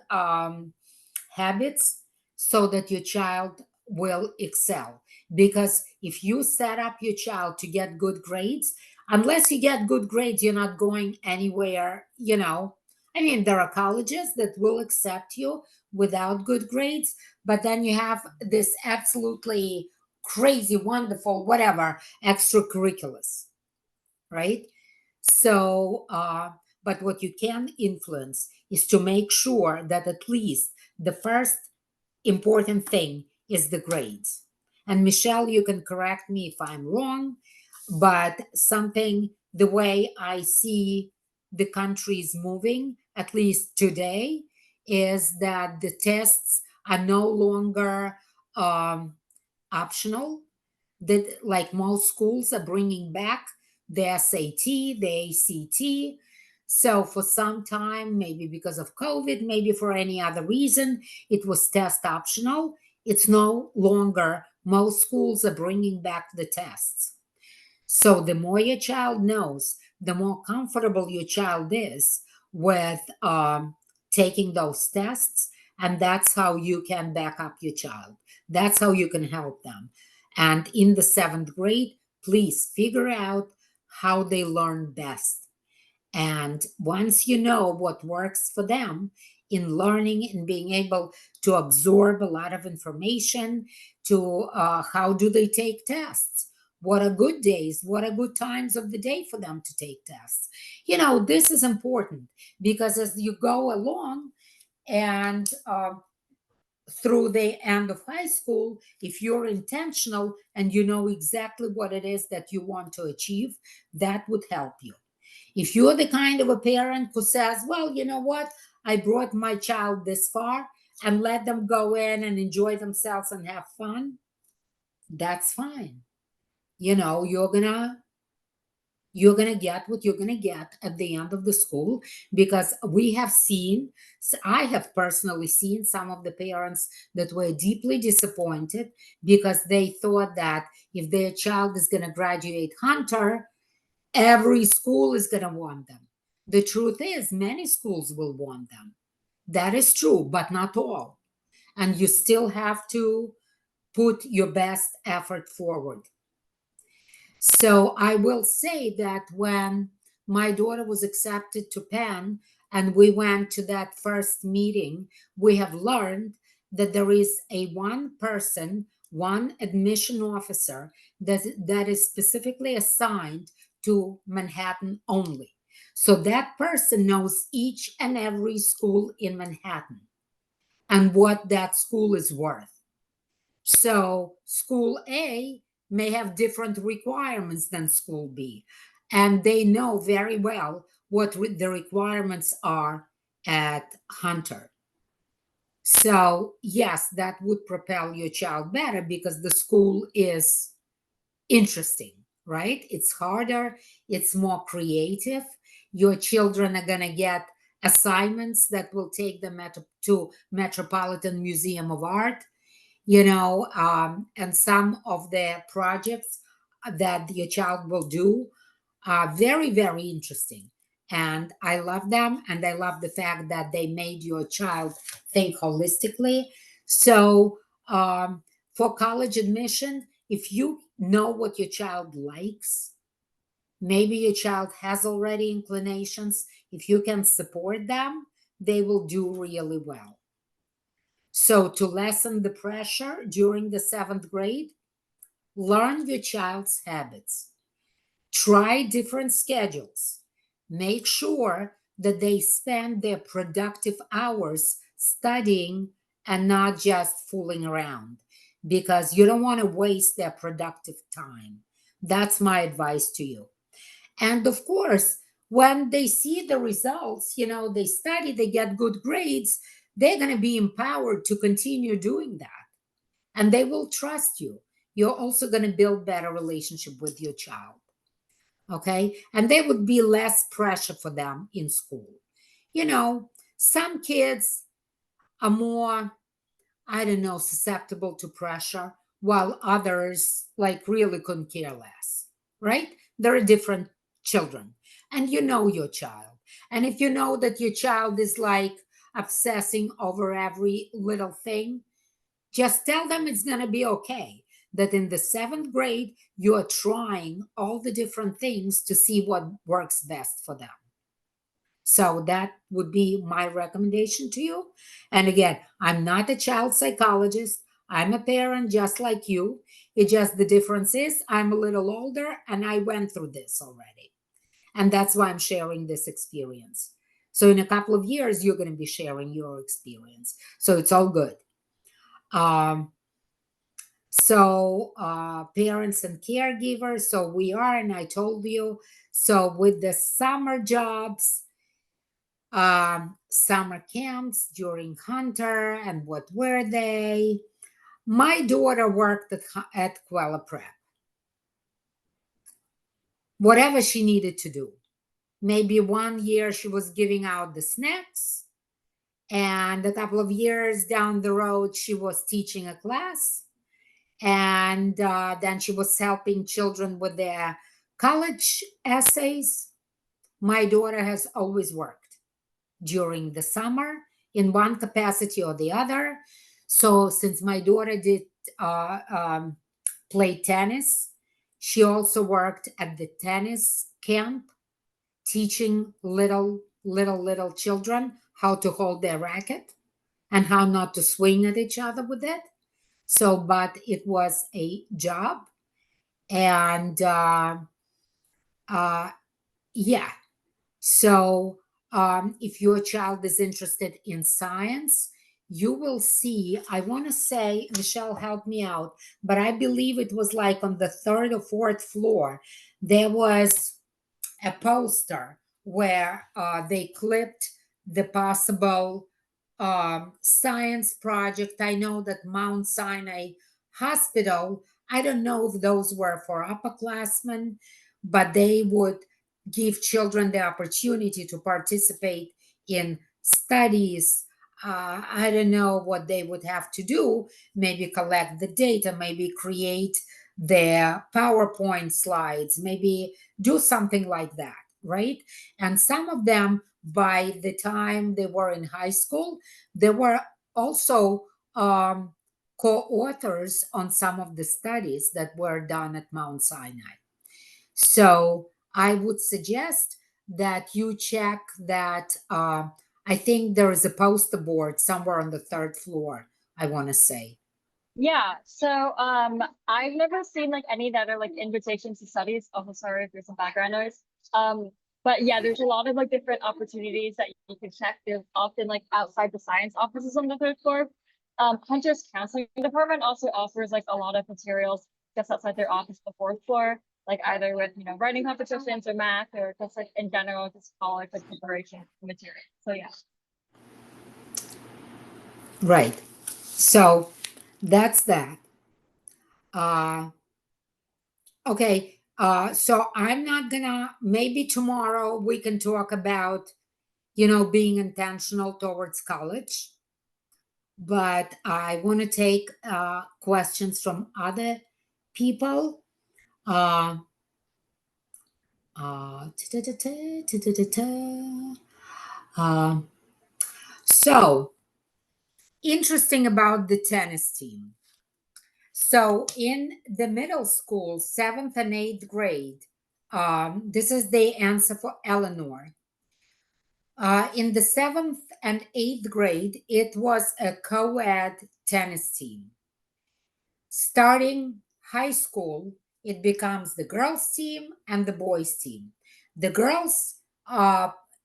habits, so that your child will excel. Because if you set up your child to get good grades, unless you get good grades, you're not going anywhere, you know. I mean, there are colleges that will accept you without good grades, but then you have this absolutely crazy, wonderful, whatever, extracurriculars, right? So, but what you can influence is to make sure that at least the first important thing is the grades. And Michelle, you can correct me if I'm wrong, but something, the way I see the country's moving, at least today, is that the tests are no longer optional, that like most schools are bringing back the SAT, the ACT. So for some time, maybe because of COVID, maybe for any other reason, it was test optional. It's no longer, most schools are bringing back the tests. So the more your child knows, the more comfortable your child is with taking those tests. And that's how you can back up your child. That's how you can help them. And in the seventh grade, please figure out how they learn best. And once you know what works for them in learning and being able to absorb a lot of information, to how do they take tests? What are good days? What are good times of the day for them to take tests? You know, this is important because as you go along and through the end of high school, if you're intentional and you know exactly what it is that you want to achieve, that would help you. If you're the kind of a parent who says, well, you know what, I brought my child this far and let them go in and enjoy themselves and have fun, that's fine. You know, you're gonna get what you're gonna get at the end of the school, because we have seen, I have personally seen some of the parents that were deeply disappointed because they thought that if their child is gonna graduate Hunter, every school is going to want them. The truth is, many schools will want them. That is true, but not all. And you still have to put your best effort forward. So I will say that when my daughter was accepted to Penn and we went to that first meeting, we have learned that there is a one person, one admission officer that is specifically assigned to Manhattan only. So that person knows each and every school in Manhattan and what that school is worth. So school A may have different requirements than school B, and they know very well what the requirements are at Hunter. So yes, that would propel your child better because the school is interesting, right? It's harder, it's more creative. Your children are going to get assignments that will take them to Metropolitan Museum of Art, you know, and some of the projects that your child will do are very, very interesting. And I love them. And I love the fact that they made your child think holistically. So for college admission, if you know what your child likes, maybe your child has already inclinations, if you can support them, they will do really well. So to lessen the pressure during the seventh grade, learn your child's habits. Try different schedules. Make sure that they spend their productive hours studying and not just fooling around, because you don't want to waste their productive time. That's my advice to you. And of course, when they see the results, you know, they study, they get good grades, they're going to be empowered to continue doing that. And they will trust you. You're also going to build better relationship with your child. Okay. And there would be less pressure for them in school. You know, some kids are more, I don't know, susceptible to pressure, while others like really couldn't care less, right? There are different children, and you know your child. And if you know that your child is like obsessing over every little thing, just tell them it's going to be okay. That in the 7th grade, you're trying all the different things to see what works best for them. So that would be my recommendation to you. And again, I'm not a child psychologist. I'm a parent just like you. It just the difference is I'm a little older and I went through this already. And that's why I'm sharing this experience. So in a couple of years, you're going to be sharing your experience. So it's all good. Parents and caregivers. So we are, and I told you. So with the summer jobs, summer camps during Hunter, and what were they? My daughter worked at Kweller Prep. Whatever she needed to do. Maybe one year she was giving out the snacks, and a couple of years down the road, she was teaching a class. And then she was helping children with their college essays. My daughter has always worked during the summer in one capacity or the other. So since my daughter did play tennis, she also worked at the tennis camp, teaching little children how to hold their racket and how not to swing at each other with it. So, but it was a job. And yeah. So if your child is interested in science, you will see, I want to say, Michelle, help me out, but I believe it was like on the 3rd or 4th floor, there was a poster where they clipped the possible science project. I know that Mount Sinai Hospital, I don't know if those were for upperclassmen, but they would give children the opportunity to participate in studies. I don't know what they would have to do, maybe collect the data, maybe create their PowerPoint slides, maybe do something like that, right? And some of them, by the time they were in high school, they were also co-authors on some of the studies that were done at Mount Sinai. So I would suggest that you check that. I think there is a poster board somewhere on the 3rd floor, I want to say. Yeah, so I've never seen like any that are like invitations to studies. Also, sorry if there's some background noise. But yeah, there's a lot of like different opportunities that you can check. There's often like outside the science offices on the 3rd floor. Hunter's counseling department also offers like a lot of materials just outside their office, the 4th floor, like either with writing competitions or math, or just like in general, just college like preparation material. So yeah. Right. So that's that. Okay. So I'm not gonna, maybe tomorrow we can talk about, being intentional towards college. But I want to take questions from other people. Uh, uh, so interesting about the tennis team. So in the middle school, 7th and 8th grade, this is the answer for Eleanor. In the 7th and 8th grade, it was a co-ed tennis team. Starting high school, it becomes the girls' team and the boys' team. The girls,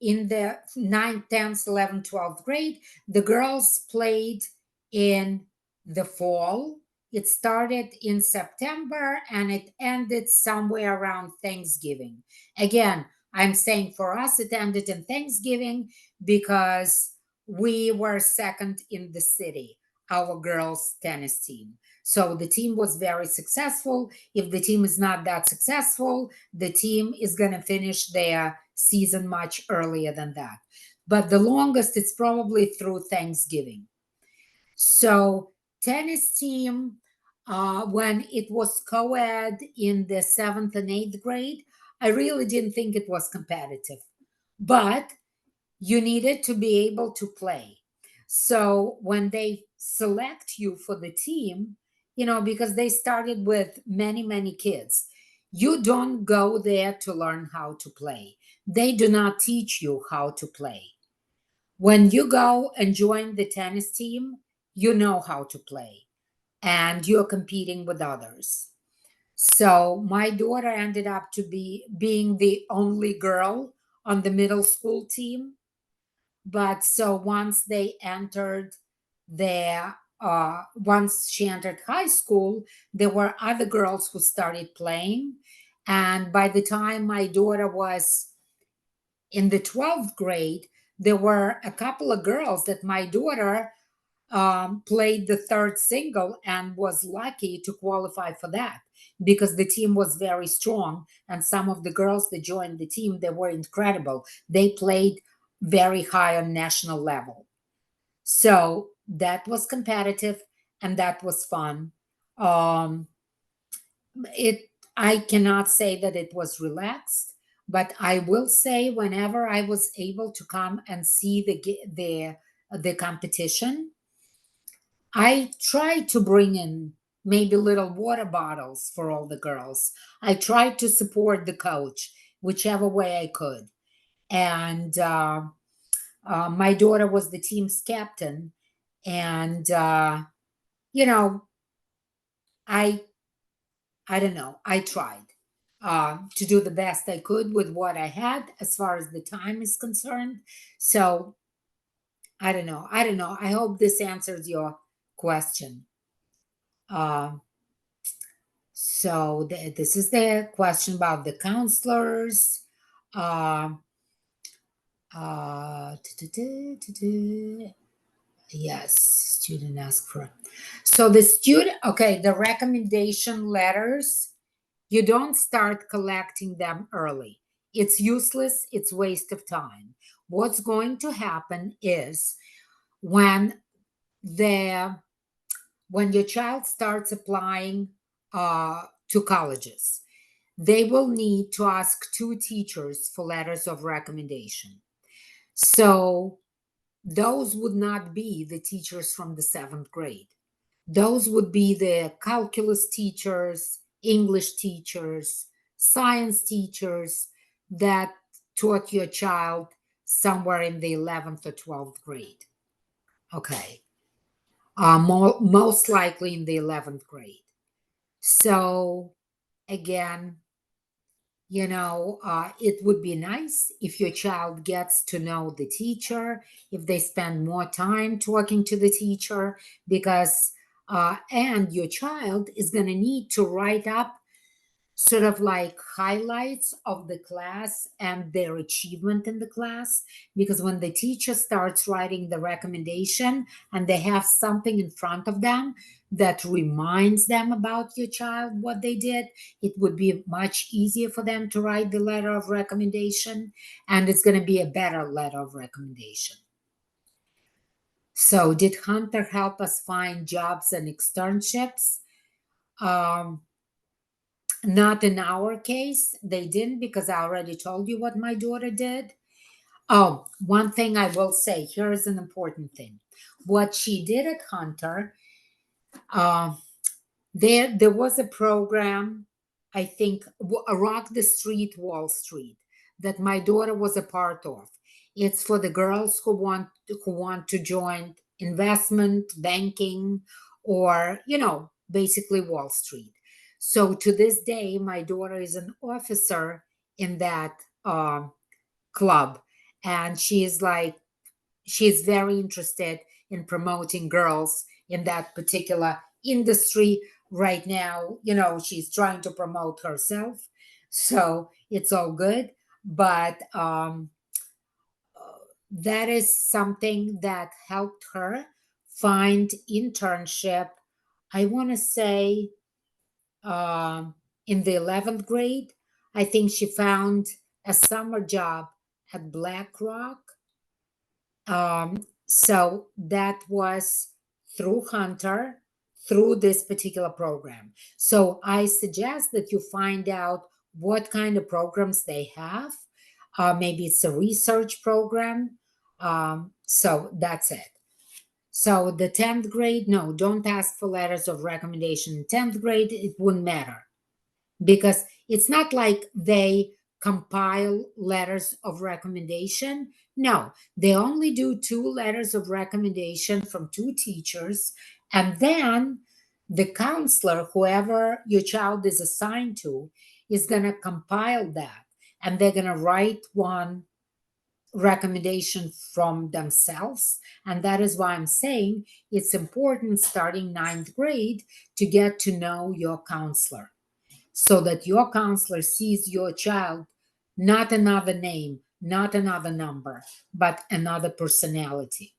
in the 9th, 10th, 11th, 12th grade, the girls played in the fall. It started in September and it ended somewhere around Thanksgiving. Again, I'm saying for us, it ended in Thanksgiving because we were second in the city, our girls' tennis team. So the team was very successful. If the team is not that successful, the team is going to finish their season much earlier than that. But the longest, it's probably through Thanksgiving. So tennis team, when it was co-ed in the 7th and 8th grade, I really didn't think it was competitive, but you needed to be able to play. So when they select you for the team, because they started with many, many kids, you don't go there to learn how to play. They do not teach you how to play. When you go and join the tennis team, you know how to play and you're competing with others. So my daughter ended up to being the only girl on the middle school team. But so once she entered high school, there were other girls who started playing. And by the time my daughter was in the 12th grade, there were a couple of girls that my daughter played the third single and was lucky to qualify for that because the team was very strong. And some of the girls that joined the team, they were incredible. They played very high on national level. So that was competitive and that was fun. I cannot say that it was relaxed, but I will say whenever I was able to come and see the competition, I tried to bring in maybe little water bottles for all the girls. I tried to support the coach whichever way I could. And my daughter was the team's captain. And, I don't know, I tried to do the best I could with what I had as far as the time is concerned. So I don't know. I hope this answers your question. So this is the question about the counselors. Yes, student ask for. So the recommendation letters, you don't start collecting them early. It's useless. It's waste of time. What's going to happen is when your child starts applying to colleges, they will need to ask 2 teachers for letters of recommendation. So those would not be the teachers from the 7th grade. Those would be the calculus teachers, English teachers, science teachers that taught your child somewhere in the 11th or 12th grade. Okay. Most likely in the 11th grade. So again, it would be nice if your child gets to know the teacher, if they spend more time talking to the teacher, because, and your child is going to need to write up sort of like highlights of the class and their achievement in the class. Because when the teacher starts writing the recommendation and they have something in front of them that reminds them about your child, what they did, it would be much easier for them to write the letter of recommendation, and it's going to be a better letter of recommendation. So did Hunter help us find jobs and externships? Not in our case. They didn't, because I already told you what my daughter did. Oh, one thing I will say, here is an important thing. What she did at Hunter, there was a program, I think, Rock the Street, Wall Street, that my daughter was a part of. It's for the girls who want to join investment banking, or basically Wall Street. So to this day, my daughter is an officer in that club, and she's very interested in promoting girls in that particular industry right now. She's trying to promote herself, so it's all good. But that is something that helped her find internship I want to say in the 11th grade, I think she found a summer job at BlackRock. So that was through Hunter, through this particular program. So I suggest that you find out what kind of programs they have. Maybe it's a research program. So that's it. So the 10th grade, no, don't ask for letters of recommendation. In 10th grade, it wouldn't matter because it's not like they compile letters of recommendation. No, they only do 2 letters of recommendation from 2 teachers. And then the counselor, whoever your child is assigned to, is going to compile that. And they're going to write one recommendation from themselves. And that is why I'm saying it's important starting 9th grade to get to know your counselor, so that your counselor sees your child, not another name, not another number, but another personality.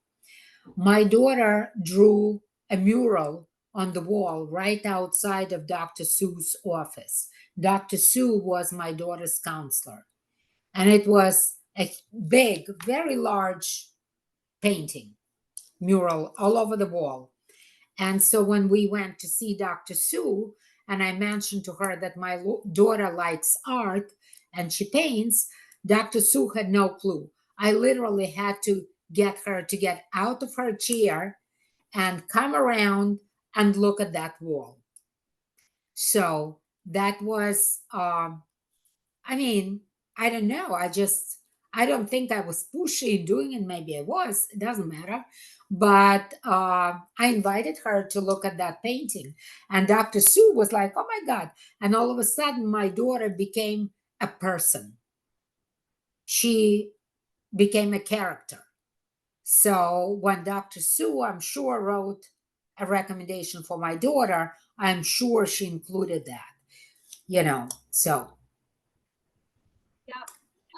My daughter drew a mural on the wall right outside of Dr. Sue's office. Dr. Sue was my daughter's counselor. And it was a big, very large painting, mural all over the wall. And so when we went to see Dr. Sue, and I mentioned to her that my daughter likes art and she paints, Dr. Sue had no clue. I literally had to get her to get out of her chair and come around and look at that wall. So that was, I mean, I don't know. I don't think I was pushy in doing it. Maybe I was. It doesn't matter. But I invited her to look at that painting. And Dr. Sue was like, oh my God. And all of a sudden, my daughter became a person. She became a character. So when Dr. Sue, I'm sure, wrote a recommendation for my daughter, I'm sure she included that, so.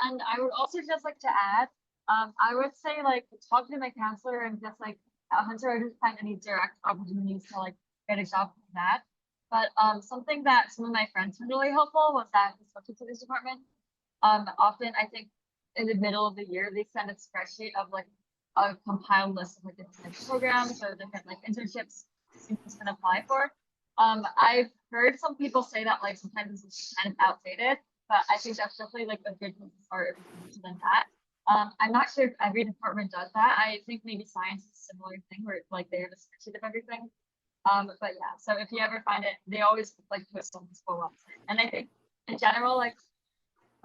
And I would also just like to add, I would say like talk to my counselor and just like Hunter, I didn't find any direct opportunities to like get a job from that. But something that some of my friends were really helpful was that the social studies department, often I think in the middle of the year they send a spreadsheet of like a compiled list of like different programs or different like internships students can apply for. I've heard some people say that like sometimes it's kind of outdated, but I think that's definitely like a good place to start than that. I'm not sure if every department does that. I think maybe science is a similar thing where like they have a spreadsheet of everything. But yeah, so if you ever find it, they always like post on the school website. And I think in general, like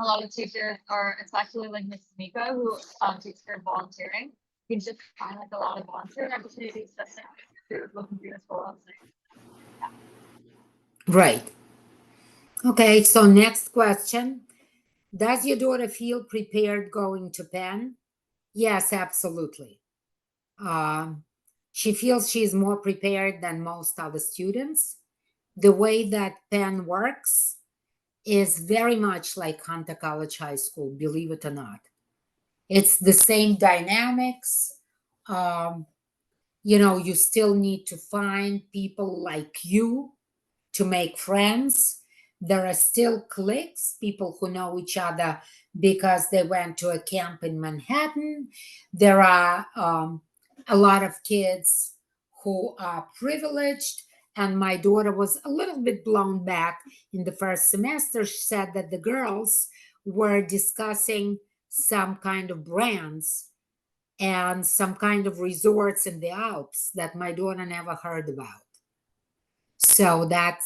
a lot of teachers, or especially like Miss Mika, who teaches her volunteering, you can just find like a lot of volunteering opportunities just looking through the school website. Yeah. Right. Okay, so next question. Does your daughter feel prepared going to Penn? Yes, absolutely. She feels she's more prepared than most other students. The way that Penn works is very much like Hunter College High School, believe it or not. It's the same dynamics. You still need to find people like you to make friends. There are still cliques, people who know each other because they went to a camp in Manhattan. There are a lot of kids who are privileged. And my daughter was a little bit blown back in the first semester. She said that the girls were discussing some kind of brands and some kind of resorts in the Alps that my daughter never heard about. So that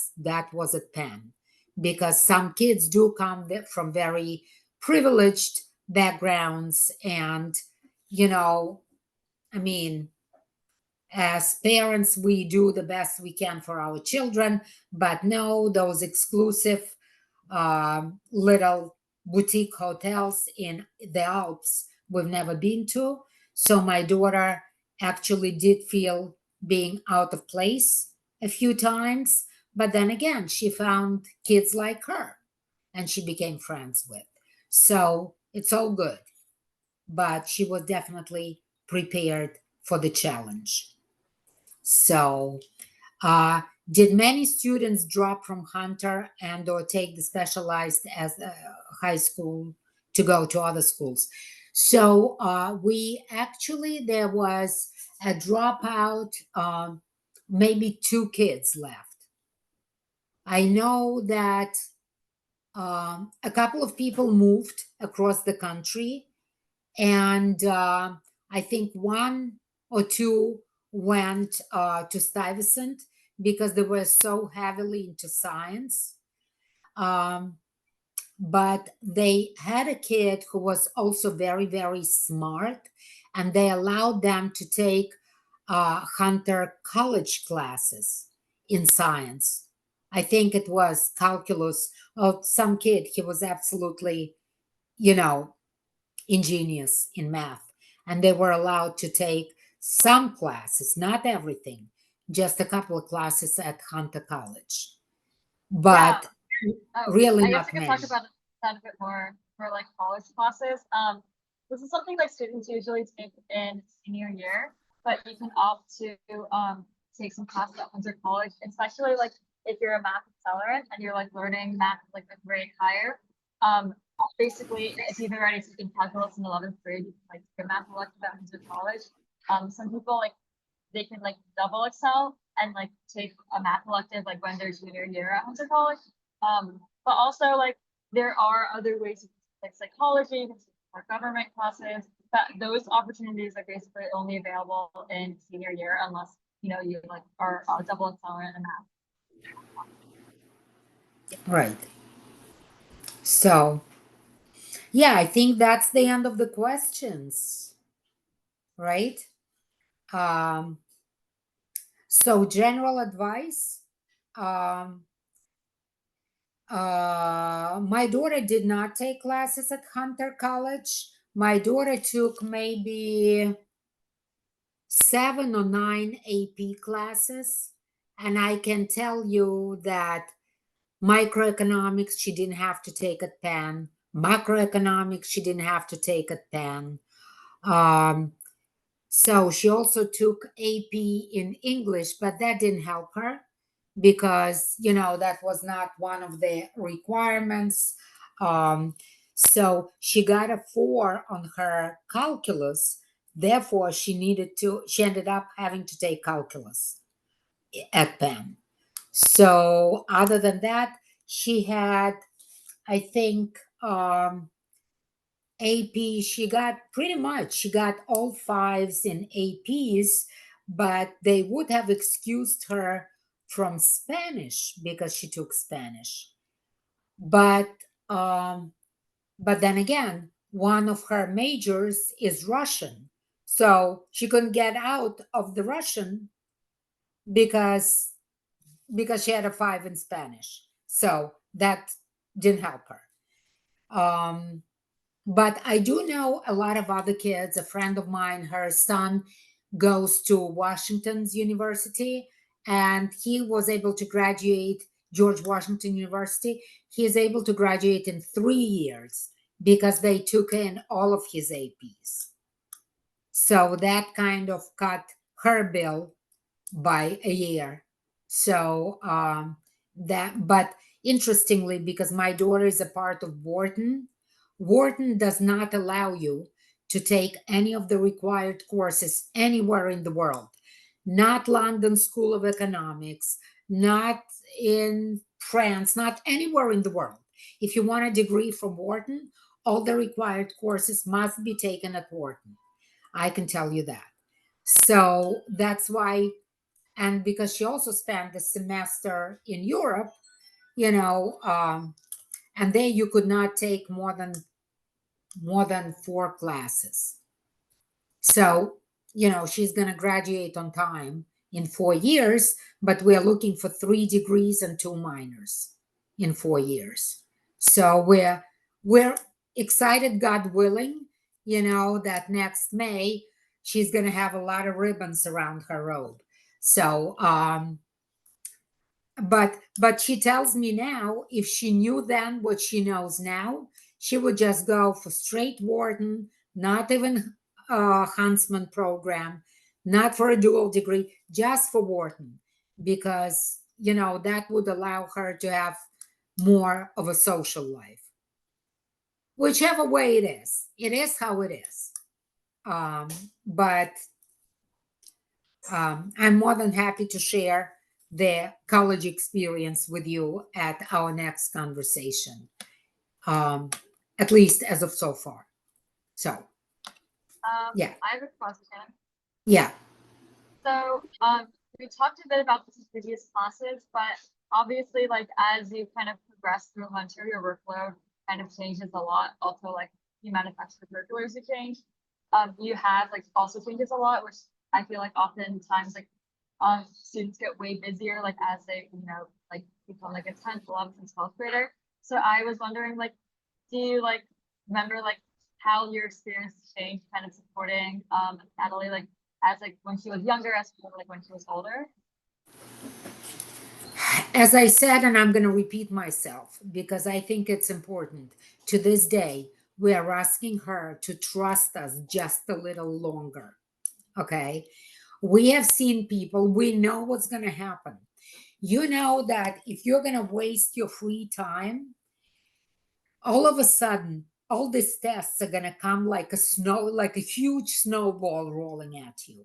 was at Penn, because some kids do come from very privileged backgrounds. And, I mean, as parents, we do the best we can for our children, but no, those exclusive little boutique hotels in the Alps we've never been to. So my daughter actually did feel being out of place a few times, but then again, she found kids like her and she became friends with. So it's all good, but she was definitely prepared for the challenge. So Did many students drop from Hunter and or take the specialized as high school to go to other schools? So we actually, there was a dropout, maybe 2 kids left. I know that a couple of people moved across the country, and I think 1 or 2 went to Stuyvesant because they were so heavily into science. But they had a kid who was also very, very smart, and they allowed them to take Hunter college classes in science. I think it was calculus. Or some kid, he was absolutely, you know, ingenious in math, and they were allowed to take some classes, not everything, just a couple of classes at Hunter College, but really I guess not we could many. talk about that a bit more for like college classes. This is something like students usually take in senior year, but you can opt to take some classes at Hunter College, especially like if you're a math accelerant and you're like learning math like a grade higher. Basically, if you've already taken calculus in 11th grade, you can like take a math elective at Hunter College. Some people like they can like double excel and like take a math elective like when they're junior year at Hunter College. But also like there are other ways to like psychology, you can take more government classes. That those opportunities are basically only available in senior year unless you know you like are a double accelerant in math. Right. So, yeah, I think that's the end of the questions, right? So general advice. My daughter did not take classes at Hunter College. My daughter took maybe 7 or 9 AP classes. And I can tell you that microeconomics, she didn't have to take at Penn. Macroeconomics, she didn't have to take at Penn. So she also took AP in English, but that didn't help her because, you know, that was not one of the requirements. So she got a 4 on her calculus. Therefore, she ended up having to take calculus at Penn. So other than that, she had, I think, AP, she got all 5s in APs, but they would have excused her from Spanish because she took Spanish. But then again, one of her majors is Russian. So she couldn't get out of the Russian because she had a 5 in Spanish. So that didn't help her. But I do know a lot of other kids. A friend of mine, her son goes to Washington's University, and he was able to graduate, George Washington University. He is able to graduate in 3 years because they took in all of his APs. So that kind of cut her bill by a year. So but interestingly, because my daughter is a part of Wharton, Wharton does not allow you to take any of the required courses anywhere in the world. Not London School of Economics, not in France, not anywhere in the world. If you want a degree from Wharton, all the required courses must be taken at Wharton. I can tell you that. So that's why, and because she also spent the semester in Europe, you know, and there you could not take more than 4 classes. So, you know, she's going to graduate on time in 4 years, but we're looking for 3 degrees and 2 minors in 4 years. So we're excited, God willing, you know, that next May she's going to have a lot of ribbons around her robe. So, but she tells me now, if she knew then what she knows now, she would just go for straight Wharton, not even a Huntsman program, not for a dual degree, just for Wharton, because that would allow her to have more of a social life. Whichever way it is how it is. But I'm more than happy to share the college experience with you at our next conversation, at least as of so far. So, yeah. I have a question. Yeah. So, we talked a bit about this in previous classes, but obviously, like, as you kind of progress through winter, your workload kind of changes a lot. Also, like, the amount of extracurriculars you change. You have, like, also changes a lot, which I feel like oftentimes, like, students get way busier, like, as they, like, become, like, a 10th, 11th, and 12th grader. So I was wondering, like, do you, like, remember, like, how your experience changed kind of supporting, Natalie, like, as like when she was younger, as like when she was older? As I said, and I'm going to repeat myself because I think it's important, to this day, we are asking her to trust us just a little longer. Okay. We have seen people, we know what's going to happen. You know that if you're going to waste your free time, all of a sudden, all these tests are going to come like a huge snowball rolling at you.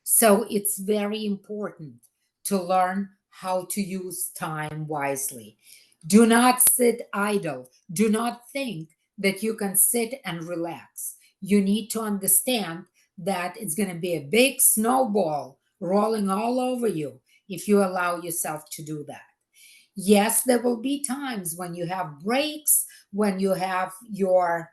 So it's very important to learn how to use time wisely. Do not sit idle. Do not think that you can sit and relax. You need to understand that it's going to be a big snowball rolling all over you if you allow yourself to do that. Yes, there will be times when you have breaks, when you have your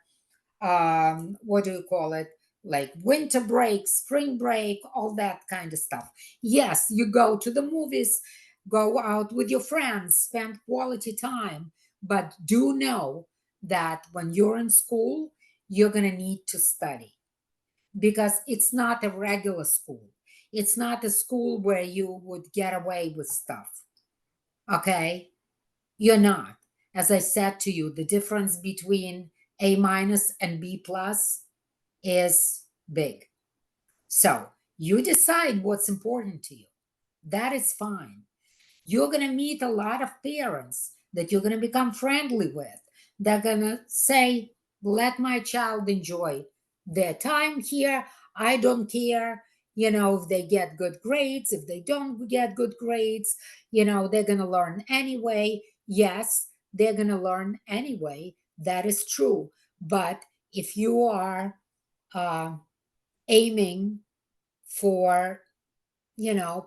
what do you call it, like winter break, spring break, all that kind of stuff. Yes, you go to the movies, go out with your friends, spend quality time, but do know that when you're in school, you're going to need to study, because it's not a regular school. It's not a school where you would get away with stuff. Okay, you're not. As I said to you, the difference between A minus and B plus is big. So you decide what's important to you. That is fine. You're going to meet a lot of parents that you're going to become friendly with. They're going to say, let my child enjoy their time here. I don't care, if they get good grades, if they don't get good grades, they're going to learn anyway. Yes, they're going to learn anyway. That is true. But if you are aiming for,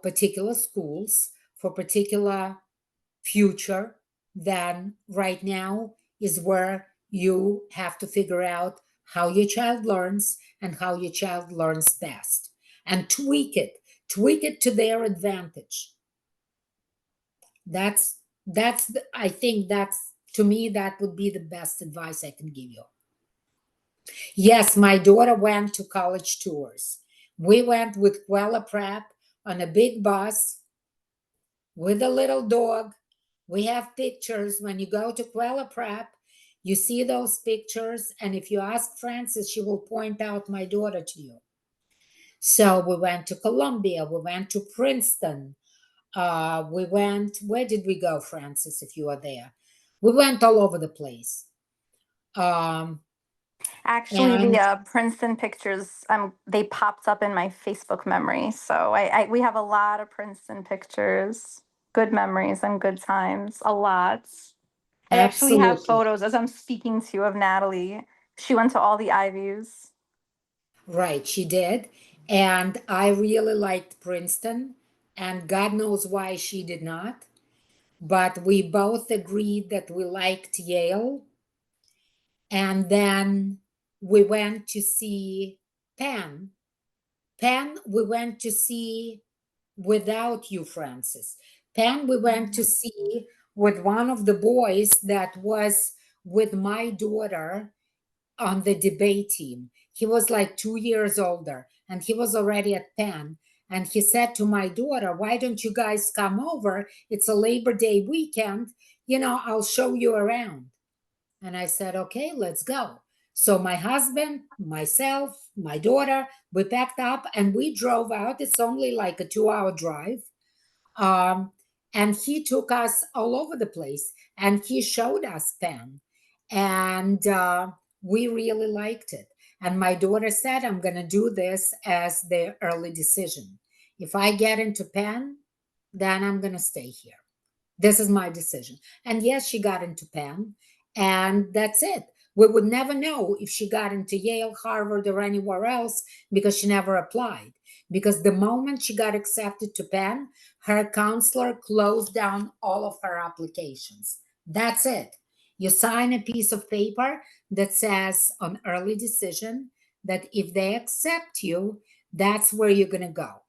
particular schools, for particular future, then right now is where you have to figure out how your child learns and how your child learns best, and tweak it to their advantage. I think that's, to me, that would be the best advice I can give you. Yes, my daughter went to college tours. We went with Kweller Prep on a big bus with a little dog. We have pictures. When you go to Kweller Prep, you see those pictures. And if you ask Frances, she will point out my daughter to you. So we went to Columbia. We went to Princeton. Where did we go, Frances, if you were there? We went all over the place. Actually, And the Princeton pictures, they popped up in my Facebook memory. So we have a lot of Princeton pictures, good memories and good times, a lot. I actually have absolutely. photos as I'm speaking to you of Natalie. She went to all the Ivies. Right, she did. And I really liked Princeton, and God knows why she did not. But we both agreed that we liked Yale. And then we went to see Penn. Penn, we went to see without you, Francis. Penn, we went to see with one of the boys that was with my daughter on the debate team. He was like 2 years older, and he was already at Penn. And he said to my daughter, why don't you guys come over? It's a Labor Day weekend. I'll show you around. And I said, okay, let's go. So my husband, myself, my daughter, we packed up and we drove out. It's only like a 2-hour drive. And he took us all over the place and he showed us Penn. And we really liked it. And my daughter said, I'm going to do this as the early decision. If I get into Penn, then I'm going to stay here. This is my decision. And yes, she got into Penn, and that's it. We would never know if she got into Yale, Harvard, or anywhere else because she never applied. Because the moment she got accepted to Penn, her counselor closed down all of her applications. That's it. You sign a piece of paper that says on early decision that if they accept you, that's where you're going to go.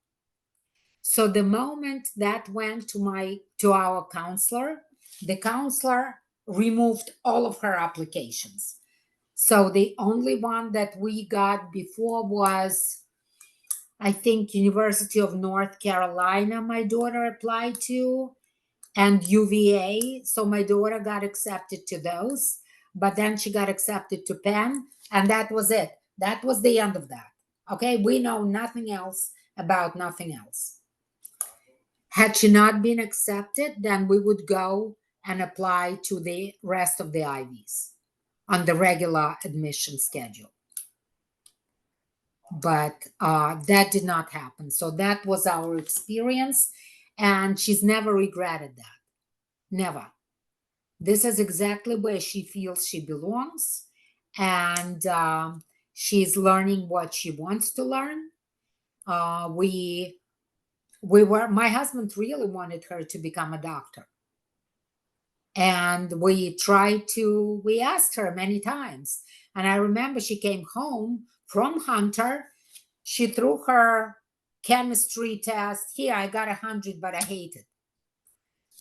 So the moment that went to our counselor, the counselor removed all of her applications. So the only one that we got before was, I think, University of North Carolina, my daughter applied to, and UVA. So my daughter got accepted to those, but then she got accepted to Penn, and that was it. That was the end of that. Okay, we know nothing else about nothing else. Had she not been accepted, then we would go and apply to the rest of the Ivies on the regular admission schedule. But that did not happen. So that was our experience, and she's never regretted that. Never. This is exactly where she feels she belongs, and she's learning what she wants to learn. My husband really wanted her to become a doctor. And we asked her many times. And I remember she came home from Hunter. She threw her chemistry test. Here, I got 100, but I hate it.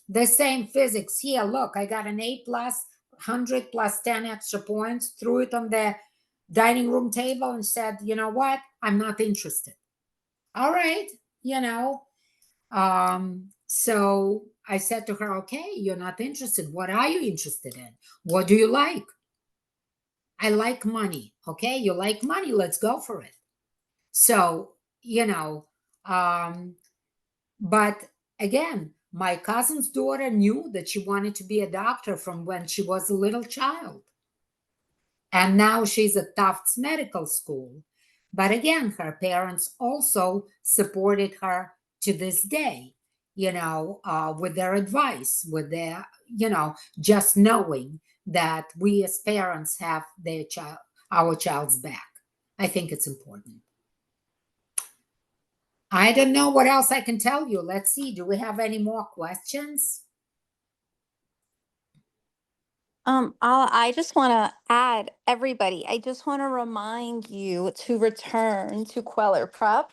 The same physics. Here, look, I got an A+, 100 plus 10 extra points, threw it on the dining room table and said, you know what? I'm not interested. All right, so I said to her, okay, you're not interested. What are you interested in? What do you like? I like money. Okay, you like money. Let's go for it. So, but again, my cousin's daughter knew that she wanted to be a doctor from when she was a little child. And now she's at Tufts Medical School. But again, her parents also supported her to this day, with their advice, with their, just knowing that we as parents have our child's back. I think it's important. I don't know what else I can tell you. Let's see. Do we have any more questions? I just want to add, everybody, I just want to remind you to return to Kweller Prep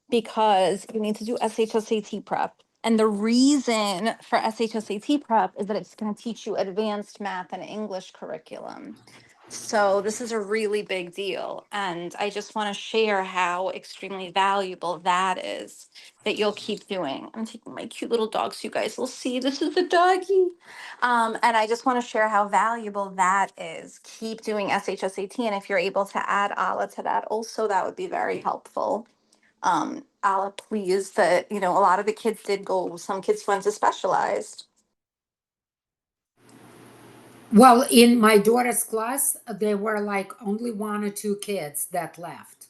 because you need to do SHSAT prep. And the reason for SHSAT prep is that it's going to teach you advanced math and English curriculum. So this is a really big deal. And I just want to share how extremely valuable that is, that you'll keep doing. I'm taking my cute little dog so you guys will see. This is the doggy. And I just want to share how valuable that is. Keep doing SHSAT. And if you're able to add Alla to that also, that would be very helpful. Alla, please, that, a lot of the kids did go, some kids went to specialized. Well, in my daughter's class, there were like only 1 or 2 kids that left.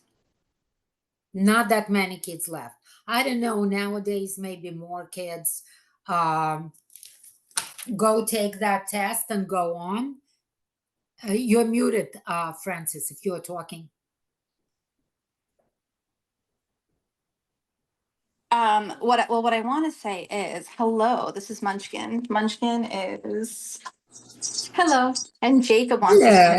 Not that many kids left. I don't know, nowadays maybe more kids go take that test and go on. You're muted, Francis, if you're talking. What I want to say is, hello, this is Munchkin. Munchkin is, hello, and Jacob wants to Hello.